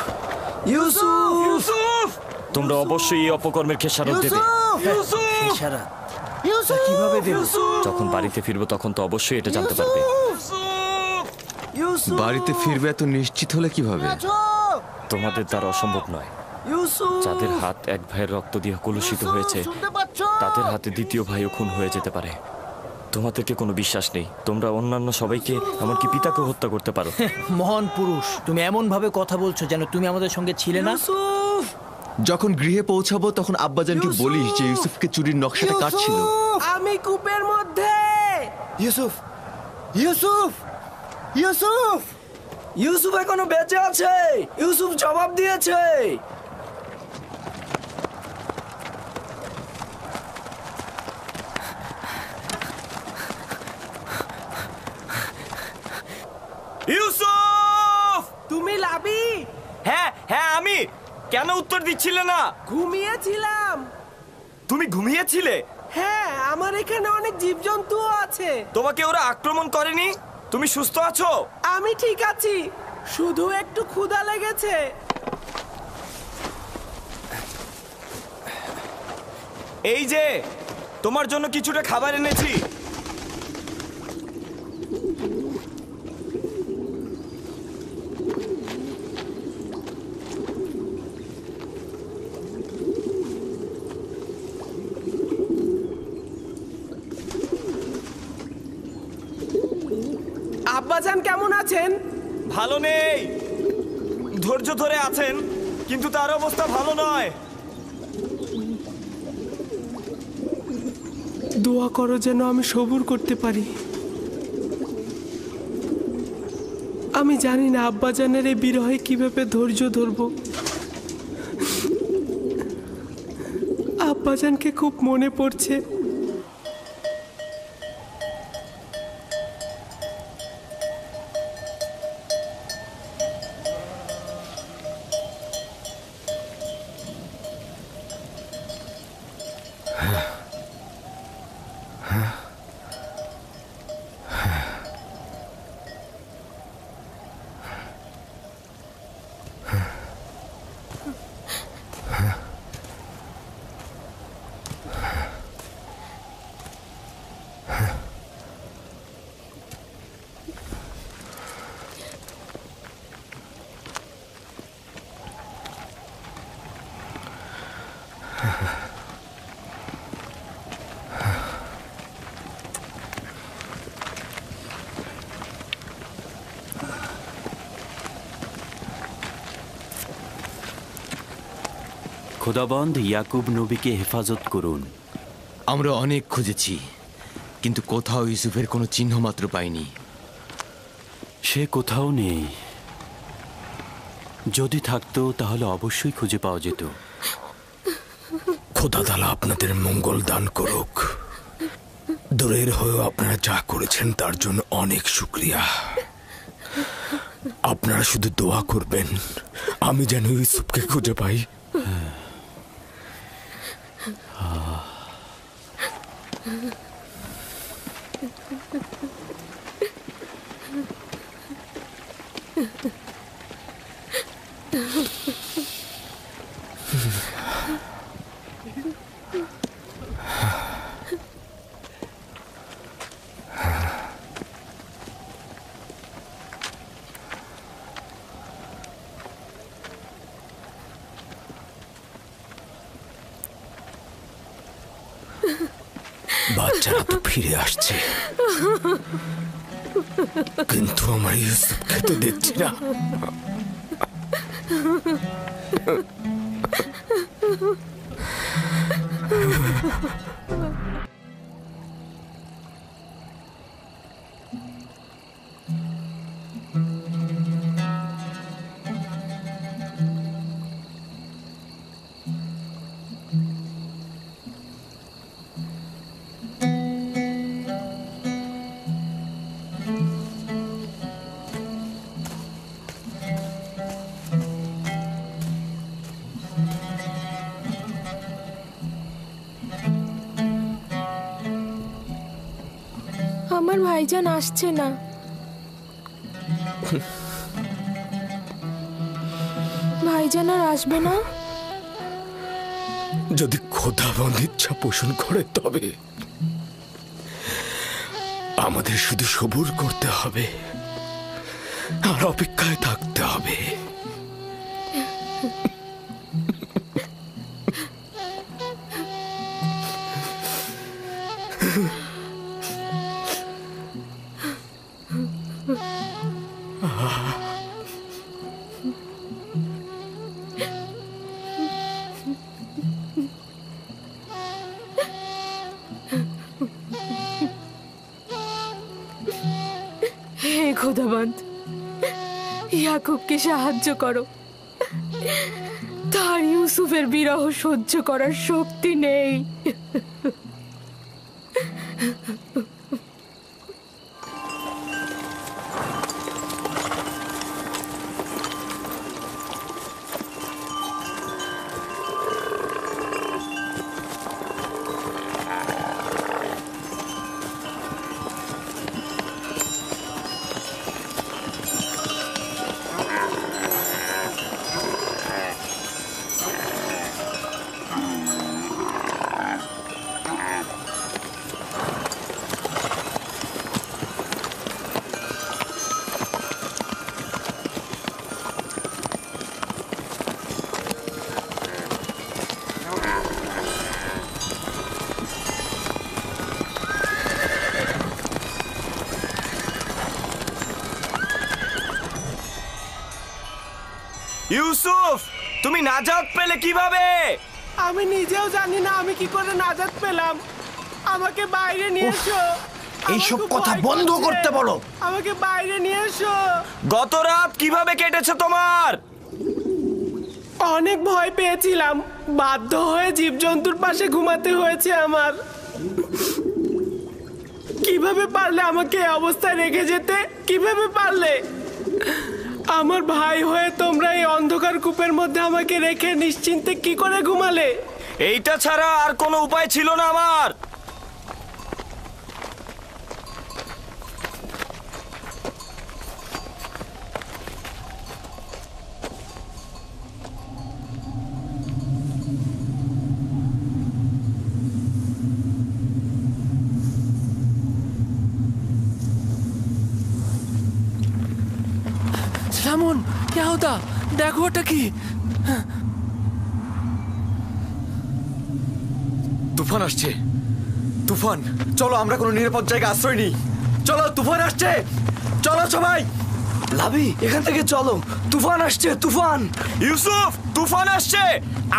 ইউসুফ, ইউসুফ! তোমরা অবশ্যই এই অপকর্মের খেসারত দেবে। খেসারত কিভাবে দেব? যখন বাড়িতে ফিরবো তখন তো অবশ্যই এটা জানতে পারবে। বাড়িতে ফিরবে এত নিশ্চিত হলে কিভাবে? তোমাদের দ্বারা অসম্ভব নয়। যাদের হাত এক ভাইয়ের রক্ত দিয়ে কলুষিত হয়েছে তাদের হাতে দ্বিতীয় ভাইও খুন হয়ে যেতে পারে। তোমাদেরকে কোনো বিশ্বাস নেই। তোমরা অন্যান্য সবাইকে এমনকি পিতাকে হত্যা করতে পারো। মহান পুরুষ, তুমি এমন ভাবে কথা বলছো যেন তুমি আমাদের সঙ্গে ছিলে না। যখন গৃহে পৌঁছাবো তখন আব্বাজানকে বলিস যে ইউসুফকে চুরির নকশাটা কাটছিল। আমি কূপের মধ্যে। ইউসুফ, ইউসুফ, ইউসুফ, ইউসুফ এখনো বেঁচে আছে। ইউসুফ জবাব দিয়েছে। ইউসুফ! তুমি লাবি? হ্যাঁ হ্যাঁ আমি। কেন উত্তর দিচ্ছিলে না? ঘুমিয়েছিলাম। তুমি ঘুমিয়েছিলে? হ্যাঁ, আমার এখানে অনেক জীবজন্তু আছে। তোমাকে ওরা আক্রমণ করেনি? তুমি সুস্থ আছো? আমি ঠিক আছি, শুধু একটু ক্ষুধা লেগেছে। এই যে তোমার জন্য কিছুটা খাবার এনেছি। আব্বাজান কেমন আছেন? ভালো নেই। ধৈর্য ধরে আছেন কিন্তু তার অবস্থা ভালো নয়। দোয়া করো যেন আমি সবুর করতে পারি। আমি জানি না আব্বাজানের এই বিরহে কিভাবে ধৈর্য ধরব। আব্বাজানকে খুব মনে পড়ছে। খোদাবন্দ ইয়াকুব নবীকে হেফাজত করুন। আমরা অনেক খুঁজেছি কিন্তু কোথাও ইউসুফের কোনো চিহ্ন মাত্র পাইনি। সে কোথাও নেই। যদি থাকতো তাহলে অবশ্যই খুঁজে পাওয়া যেত। খোদা তাআলা আপনাদের মঙ্গল দান করুক। দূরের হয়েও আপনারা যা করেছেন তার জন্য অনেক শুকরিয়া। আপনারা শুধু দোয়া করবেন আমি যেন ইউসুফকে খুঁজে পাই। বাচ্চারা তো ফিরে আসছে কিন্তু আমার ইউসুফকে তো দেখছি না। আমার ভাইজান আসছে না। ভাইজান আর আসবে না। যদি খোদাবন্দ ইচ্ছা পোষণ করে তবে আমাদের শুধু সবুর করতে হবে আর অপেক্ষায় থাকতে হবে। হে খোদাবন্দ, ইয়াকুবকে সাহায্য করো। তার ইউসুফের বিরহ সহ্য করার শক্তি নেই। ইউসুফ, তুমি নাজাত পেলে কিভাবে? আমি নিজেও জানি না আমি কি করে নাজাত পেলাম। আমাকে বাইরে নিয়ে এসো। এইসব কথা বন্ধ করতে বলো। আমাকে বাইরে নিয়ে এসো। গত রাত কিভাবে কেটেছে তোমার? অনেক ভয় পেয়েছিলাম, বাধ্য হয়ে জীবজন্তুর পাশে ঘুমাতে হয়েছে আমার। কিভাবে পারলে আমাকে এই অবস্থায় রেখে যেতে? কিভাবে পারলে? আমার ভাই হয়ে তোমরা এই অন্ধকার কূপের মধ্যে আমাকে রেখে নিশ্চিন্তে কি করে ঘুমালে? এইটা ছাড়া আর কোনো উপায় ছিল না আমার। সামন, ইয়াহুদা, দেখো ওটা কি? তুফান আসছে। তুফান, চলো আমরা কোনো নিরাপদ জায়গায় আশ্রয় নিই। চলো, তুফান আসছে। চলো সবাই। লাভি, এখান থেকে চলো। তুফান আসছে, তুফান। ইউসুফ, তুফান আসছে।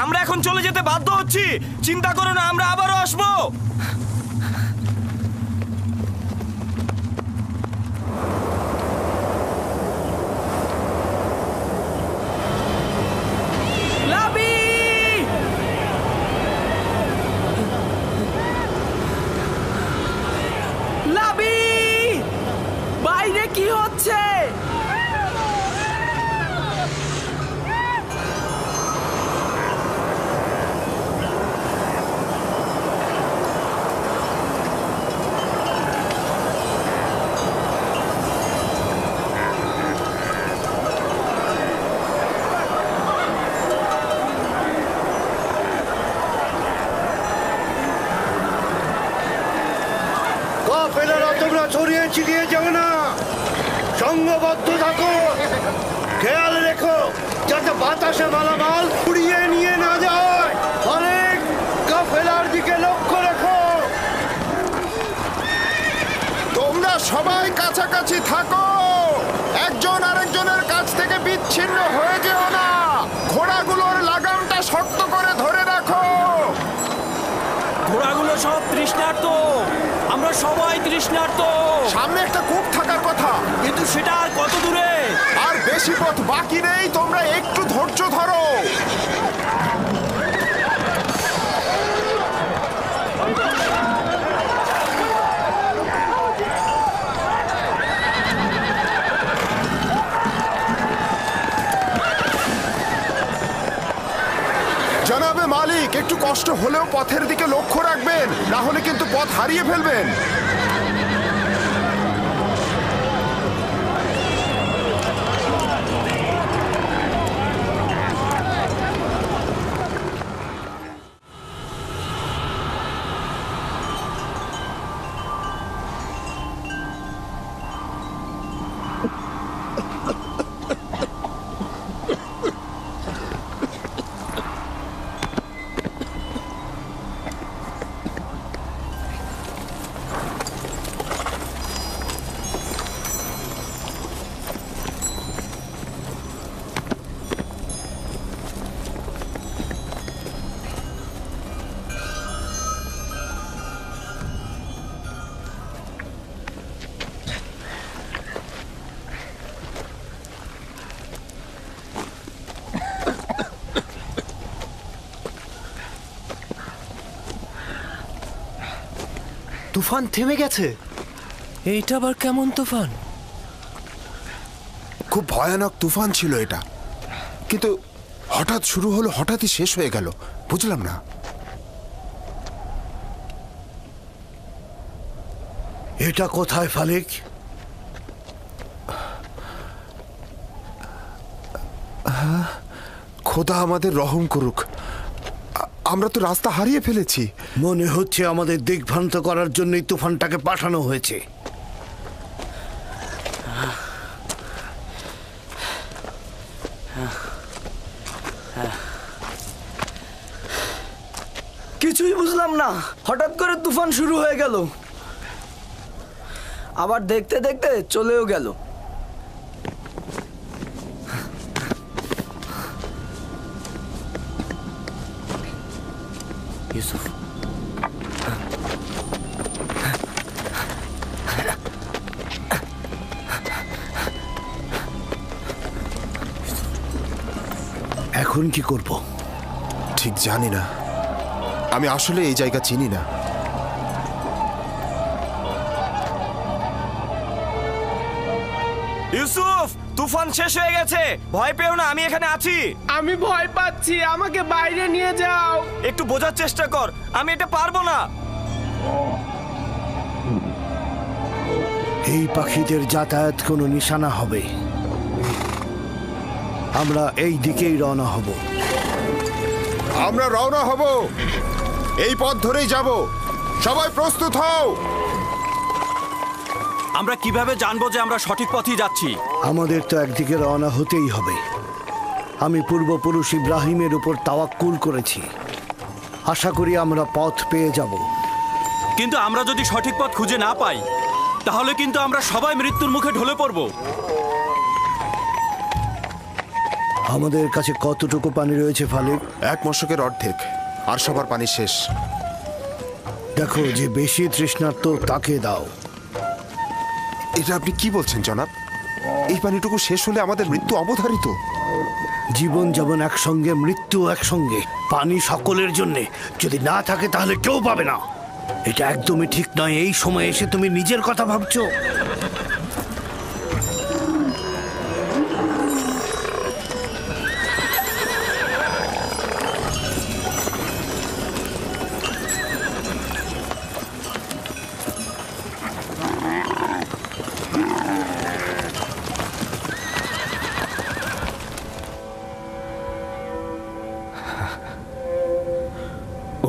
আমরা এখন চলে যেতে বাধ্য হচ্ছি। চিন্তা করো না, আমরা আবারও আসবো। বাইরে কি হচ্ছে? কাফেলারা তোমরা ছড়িয়ে ছিটিয়ে যাও না, সংঘবদ্ধ থাকো। খেয়াল রেখো যাতে বাতাসে মালামাল উড়িয়ে নিয়ে না যায়। অনেক কাফেলার দিকে লক্ষ্য রেখো। তোমরা সবাই কাছাকাছি থাকো, একজন আরেকজনের কাছ থেকে বিচ্ছিন্ন হয়ে যেও না। ঘোড়াগুলোর লাগামটা শক্ত করে ধরে রাখো। ঘোড়াগুলো সব তৃষ্ণার্ত, আমরা সবাই তৃষ্ণার্ত। সামনে একটা কূপ থাকার কথা, কিন্তু সেটা আর কত দূরে? আর বেশি পথ বাকি নেই, তোমরা একটু ধৈর্য ধরো। জনাবে মালিক, একটু কষ্ট হলেও পথের দিকে লক্ষ্য রাখবেন, না হলে কিন্তু পথ হারিয়ে ফেলবেন। তুফান থেমে গেছে। এইটা আবার কেমন তুফান? খুব ভয়ানক তুফান ছিল এটা, কিন্তু হঠাৎ শুরু হলো, হঠাৎই শেষ হয়ে গেল, বুঝলাম না। এটা কোথায় ফালিক? খোদা আমাদের রহম করুক, আমরা তো রাস্তা হারিয়ে ফেলেছি। মনে হচ্ছে আমাদের দিগ্ভ্রান্ত করার জন্যই তুফানটাকে পাঠানো হয়েছে। কিছুই বুঝলাম না, হঠাৎ করে তুফান শুরু হয়ে গেল, আবার দেখতে দেখতে চলেও গেল। ইউসুফ, এখন কি করব ঠিক জানি না। আমি আসলে এই জায়গা চিনি না। ইউসুফ, তুফান শেষ হয়ে গেছে, ভয় পেও না, আমি এখানে আছি। আমি ভয় পাচ্ছি, আমাকে বাইরে নিয়ে যাও। একটু বোঝার চেষ্টা কর, আমি এটা পারবো না। এই পাখিদের যাতায়াত কোনো নিশানা হবে। আমরা এই দিকেই রওনা হব। আমরা রওনা হব, এই পথ ধরেই যাব। সবাই প্রস্তুত হও। আমরা কিভাবে জানবো যে আমরা সঠিক পথেই যাচ্ছি? আমাদের তো একদিকে রওনা হতেই হবে। আমি পূর্বপুরুষ ইব্রাহিমের উপর তাওয়াক্কুল করেছি, আশা করি আমরা পথ পেয়ে যাব। কিন্তু আমরা যদি সঠিক পথ খুঁজে না পাই, তাহলে কিন্তু আমরা সবাই মৃত্যুর মুখে ঢলে পড়ব। আমাদের কাছে কতটুকু পানি রয়েছে ফালিক? এক মশকের অর্ধেক, আর সবার পানি শেষ। দেখো, যে বেশি তৃষ্ণার্ত তাকে দাও। এটা আপনি কি বলছেন জনাব? এই পানিটুকু শেষ হলে আমাদের মৃত্যু অবধারিত। জীবন যেমন একসঙ্গে, মৃত্যু একসঙ্গে। পানি সকলের জন্যে, যদি না থাকে তাহলে কেউ পাবে না। এটা একদমই ঠিক নয়। এই সময় এসে তুমি নিজের কথা ভাবছো।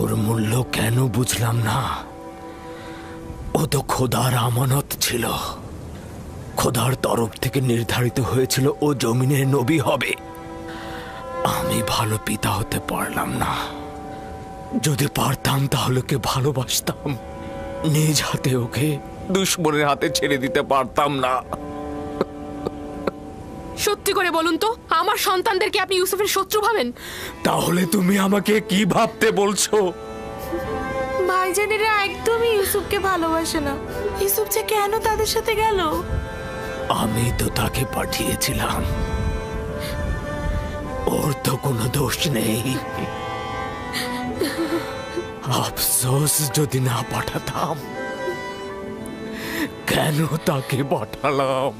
ওর মূল্য কেন বুঝলাম না। ও তো খোদার আমানত ছিল। খোদার তরফ থেকে নির্ধারিত হয়েছিল ও জমিনের নবী হবে। আমি ভালো পিতা হতে পারলাম না। যদি পারতাম তাহলে ওকে ভালোবাসতাম, নিজ হাতে ওকে দুশ্মনের হাতে ছেড়ে দিতে পারতাম না। সত্যি করে বলুন তো, আমার সন্তানদেরকে আপনি ইউসুফের শত্রু ভাবেন? তাহলে তুমি আমাকে কি ভাবতে বলছো? ভাইজানেরা একদমই ইউসুফকে ভালোবাসে না। ইউসুফ যে কেন তাদের সাথে গেল? আমি তো তাকে পাঠিয়েছিলাম, ওর তো কোনো দোষ নেই। আফসোস যদি না পাঠাতাম। কেন তাকে পাঠালাম?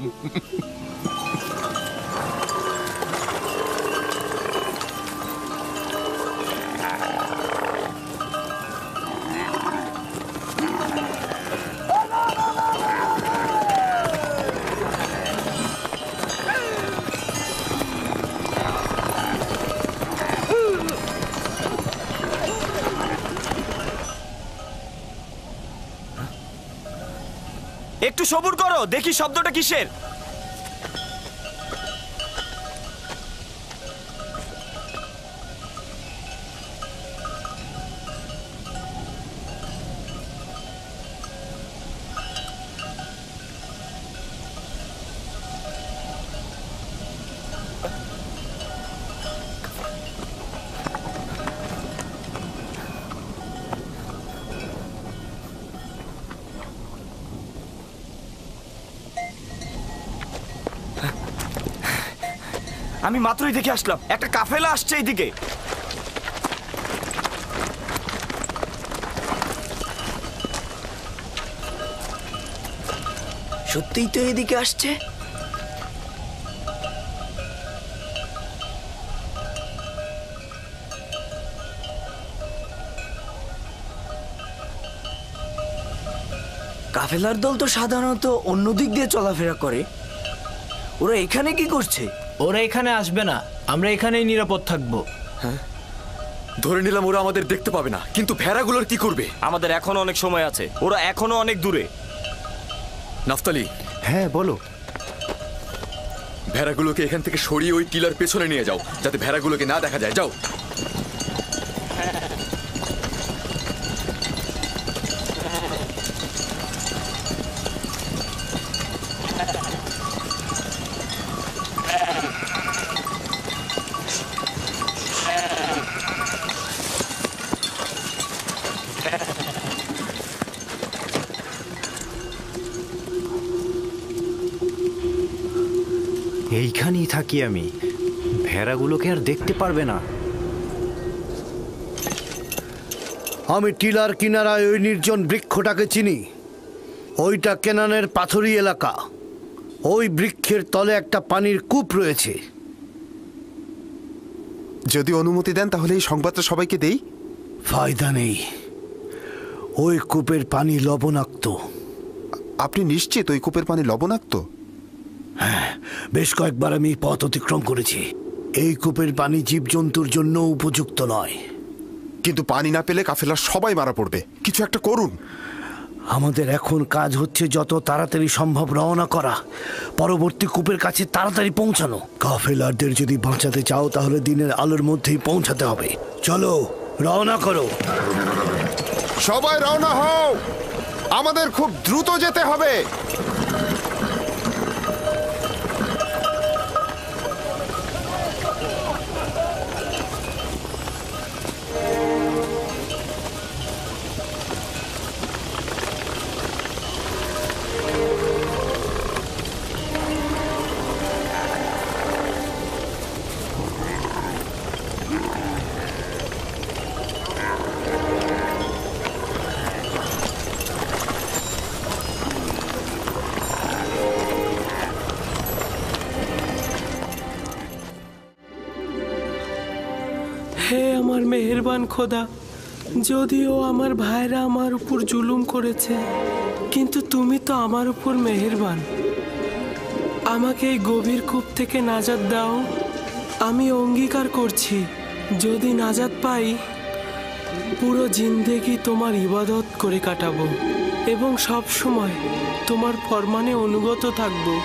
একটু সবুর করো, দেখি শব্দটা কিসের। আমি মাত্রই দেখে আসলাম, একটা কাফেলা আসছে এইদিকে। সত্যিই তো এদিকে আসছে। কাফেলার দল তো সাধারণত অন্য দিক দিয়ে চলাফেরা করে, ওরা এখানে কি করছে? ওরা এখানে আসবে না, আমরা এখানেই নিরাপদ থাকবো। হ্যাঁ, ধরে নিলাম ওরা আমাদের দেখতে পাবে না, কিন্তু ভেড়াগুলোর কি করবে? আমাদের এখনো অনেক সময় আছে, ওরা এখনো অনেক দূরে। নাফতালি। হ্যাঁ বলো। ভেড়াগুলোকে এখান থেকে সরিয়ে ওই টিলার পেছনে নিয়ে যাও, যাতে ভেড়াগুলোকে না দেখা যায়। যাও। এইখানেই থাকি আমি, ভেড়াগুলোকে আর দেখতে পারবে না। আমি টিলার কিনারায় ওই নির্জন বৃক্ষটাকে চিনি। ওইটা কেনানের পাথুরি এলাকা। ওই বৃক্ষের তলে একটা পানির কূপ রয়েছে। যদি অনুমতি দেন তাহলে এই সংবাদটা সবাইকে দেই। ফায়দা নেই, ওই কূপের পানি লবণাক্ত। আপনি নিশ্চিত ওই কূপের পানি লবণাক্ত? হ্যাঁ, বেশ কয়েকবার আমি পথ অতিক্রম করেছি। এই কূপের পানি জীবজন্তুর জন্য উপযুক্ত নয়। কিন্তু পানি না পেলে কাফেলার সবাই মারা পড়বে, কিছু একটা করুন। আমাদের এখন কাজ হচ্ছে যত তাড়াতাড়ি সম্ভব রওনা করা, পরবর্তী কূপের কাছে তাড়াতাড়ি পৌঁছানো। কাফেলারদের যদি বাঁচাতে চাও তাহলে দিনের আলোর মধ্যেই পৌঁছাতে হবে। চলো, রওনা করো। সবাই রওনা হও, আমাদের খুব দ্রুত যেতে হবে। হে আমার মেহেরবান খোদা, যদিও আমার ভাইরা আমার উপর জুলুম করেছে, কিন্তু তুমি তো আমার উপর মেহেরবান। আমাকে এই গভীর কূপ থেকে নাজাত দাও। আমি অঙ্গীকার করছি, যদি নাজাত পাই পুরো জিন্দেগি তোমার ইবাদত করে কাটাবো এবং সব সময় তোমার ফরমানে অনুগত থাকবো।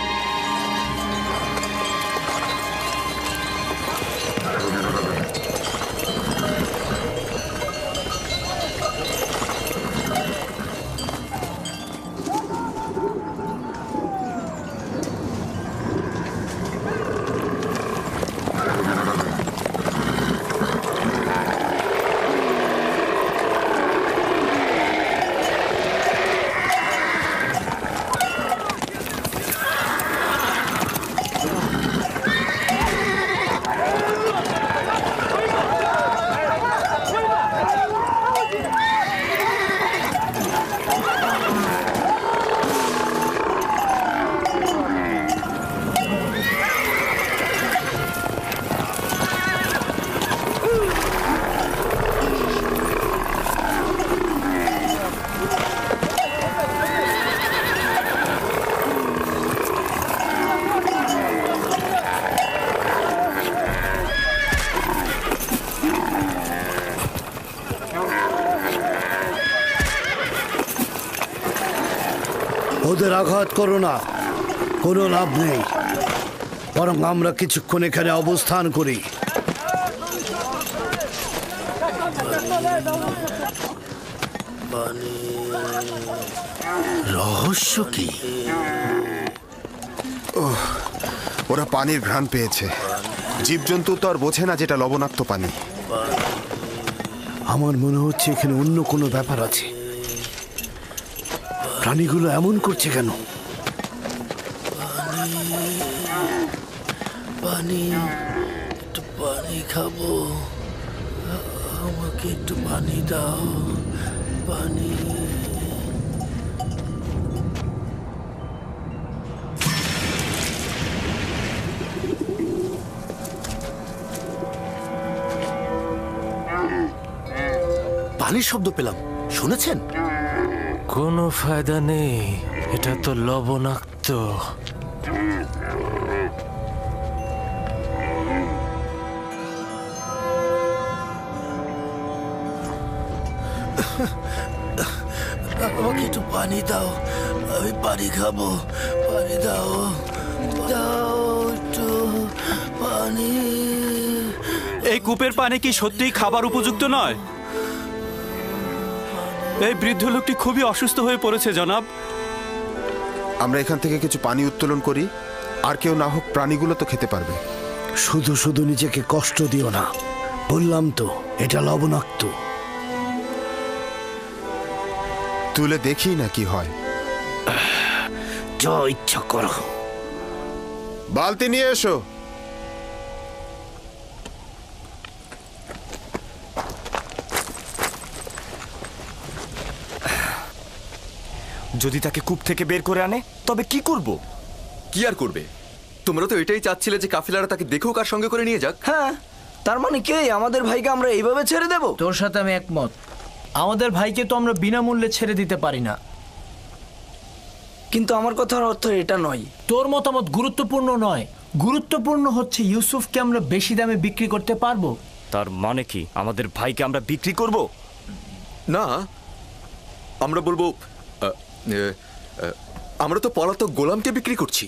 ওদের আঘাত করো না, কোনো লাভ নেই। বরং আমরা কিছুক্ষণ এখানে অবস্থান করি। রহস্য কি? ওরা পানির ঘ্রাণ পেয়েছে। জীবজন্তু তো আর বোঝে না যেটা লবণাক্ত পানি। আমার মনে হচ্ছে এখানে অন্য কোনো ব্যাপার আছে। প্রাণীগুলো এমন করছে কেন? পানি, একটু পানি খাবো, আমাকে একটু পানি দাও, পানি। পানির শব্দ পেলাম, শুনেছেন? কোনো ফায়দা নেই, এটা তো লবণাক্ত। আমাকে একটু পানি দাও, আমি পানি খাবো। পানি দাও, দাও একটু পানি। এই কূপের পানি কি সত্যিই খাবার উপযুক্ত নয়? এই বৃদ্ধ লোকটি খুবই অসুস্থ হয়ে পড়েছে জনাব। আমরা এখান থেকে কিছু পানি উত্তোলন করি, আর কেউ না হোক প্রাণীগুলো তো খেতে পারবে। শুধু শুধু নিজেকে কষ্ট দিও না, বললাম তো এটা লবণাক্ত। তুলে দেখি না কি হয়। যা ইচ্ছা করো। বালতি নিয়ে এসো। যদি তাকে কূপ থেকে বের করে আনে তবে কি করব? কি আর করবে? তোমরা তো এটাই চাচ্ছিলে যে কাফিলারা তাকে দেখুক আর সঙ্গে করে নিয়ে যাক। হ্যাঁ, তার মানে কে আমাদের ভাইকে আমরা এইভাবে ছেড়ে দেব? তোর সাথে আমি একমত। আমাদের ভাইকে তো আমরা বিনামূল্যে ছেড়ে দিতে পারি না। কিন্তু আমার কথার অর্থ এটা নয়। তোর মতামত গুরুত্বপূর্ণ নয়, গুরুত্বপূর্ণ হচ্ছে ইউসুফকে আমরা বেশি দামে বিক্রি করতে পারবো। তার মানে কি আমাদের ভাইকে আমরা বিক্রি করব? না, আমরা বলবো আমরা তো পলাতক গোলামকে বিক্রি করছি।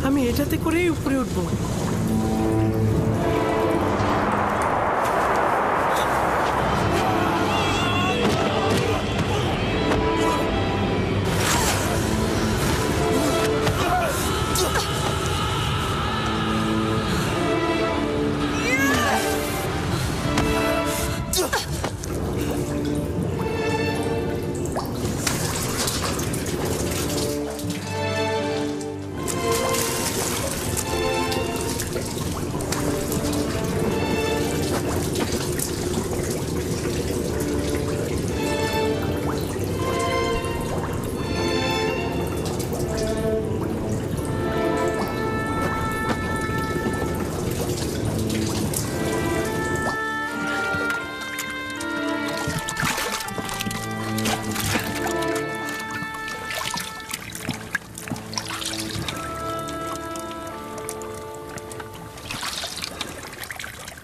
আমি এটাতে করেই উপরে উঠবো।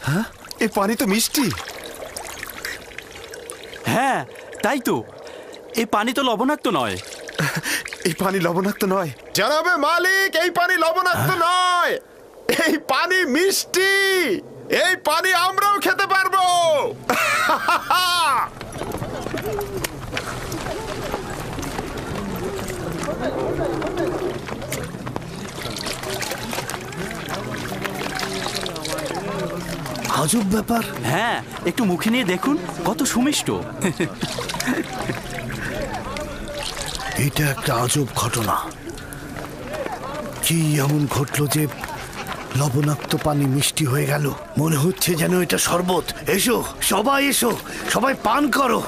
হ্যাঁ, এই পানি তো মিষ্টি। হ্যাঁ, তাই তো। এই পানি তো লবণাক্ত নয়। এই পানি লবণাক্ত নয় জানাবে মালিক, এই পানি লবণাক্ত নয়, এই পানি মিষ্টি। এই পানি আমরাও খেতে পারবো। আজব ব্যাপার। হ্যাঁ, একটু মুখে নিয়ে দেখুন, কত সুমিষ্ট। এটা একটা আজব ঘটনা। কি এমন ঘটলো যে লবণাক্ত পানি মিষ্টি হয়ে গেল? মনে হচ্ছে যেন এটা শরবত। এসো সবাই, এসো সবাই পান করো।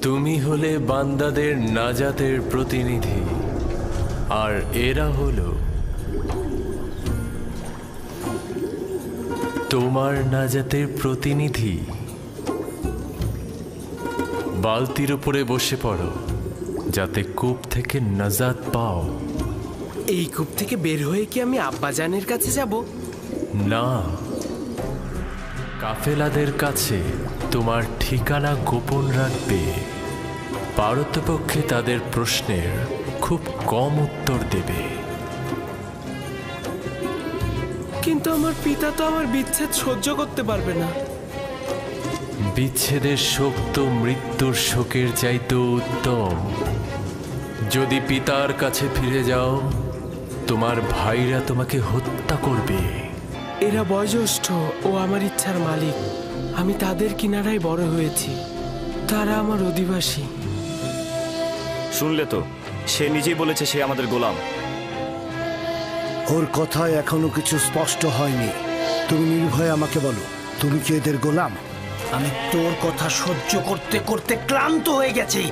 তুমি হলে বান্দাদের নাজাতের প্রতিনিধি, আর এরা হলো তোমার নাজাতের প্রতিনিধি। বালতির উপরে বসে পড়ো যাতে কূপ থেকে নাজাত পাও। এই কূপ থেকে বের হয়ে কি আমি আব্বাজানের কাছে যাব? না, কাফেলাদের কাছে তোমার ঠিকানা গোপন রাখবে। পারতপক্ষে তাদের প্রশ্নের খুব কম উত্তর দেবে। কিন্তু আমার পিতা তো আমার বিচ্ছেদ সহ্য করতে পারবে না। বিচ্ছেদের শোক তো মৃত্যুর শোকের চাইতেও উত্তম। যদি পিতার কাছে ফিরে যাও, তোমার ভাইরা তোমাকে হত্যা করবে। এরা বয়োজ্যেষ্ঠ ও আমার ইচ্ছার মালিক। আমি তাদের কিনারায় বড় হয়েছি, তারা আমার অধিবাসী। শুনলে তো, সে নিজেই বলেছে সে আমাদের গোলাম। ওর কথায় এখনো কিছু স্পষ্ট হয়নি। তুমি নির্ভয়ে আমাকে বলো, তুমি কি এদের গোলাম? আমি তোর কথা সহ্য করতে করতে ক্লান্ত হয়ে গেছি।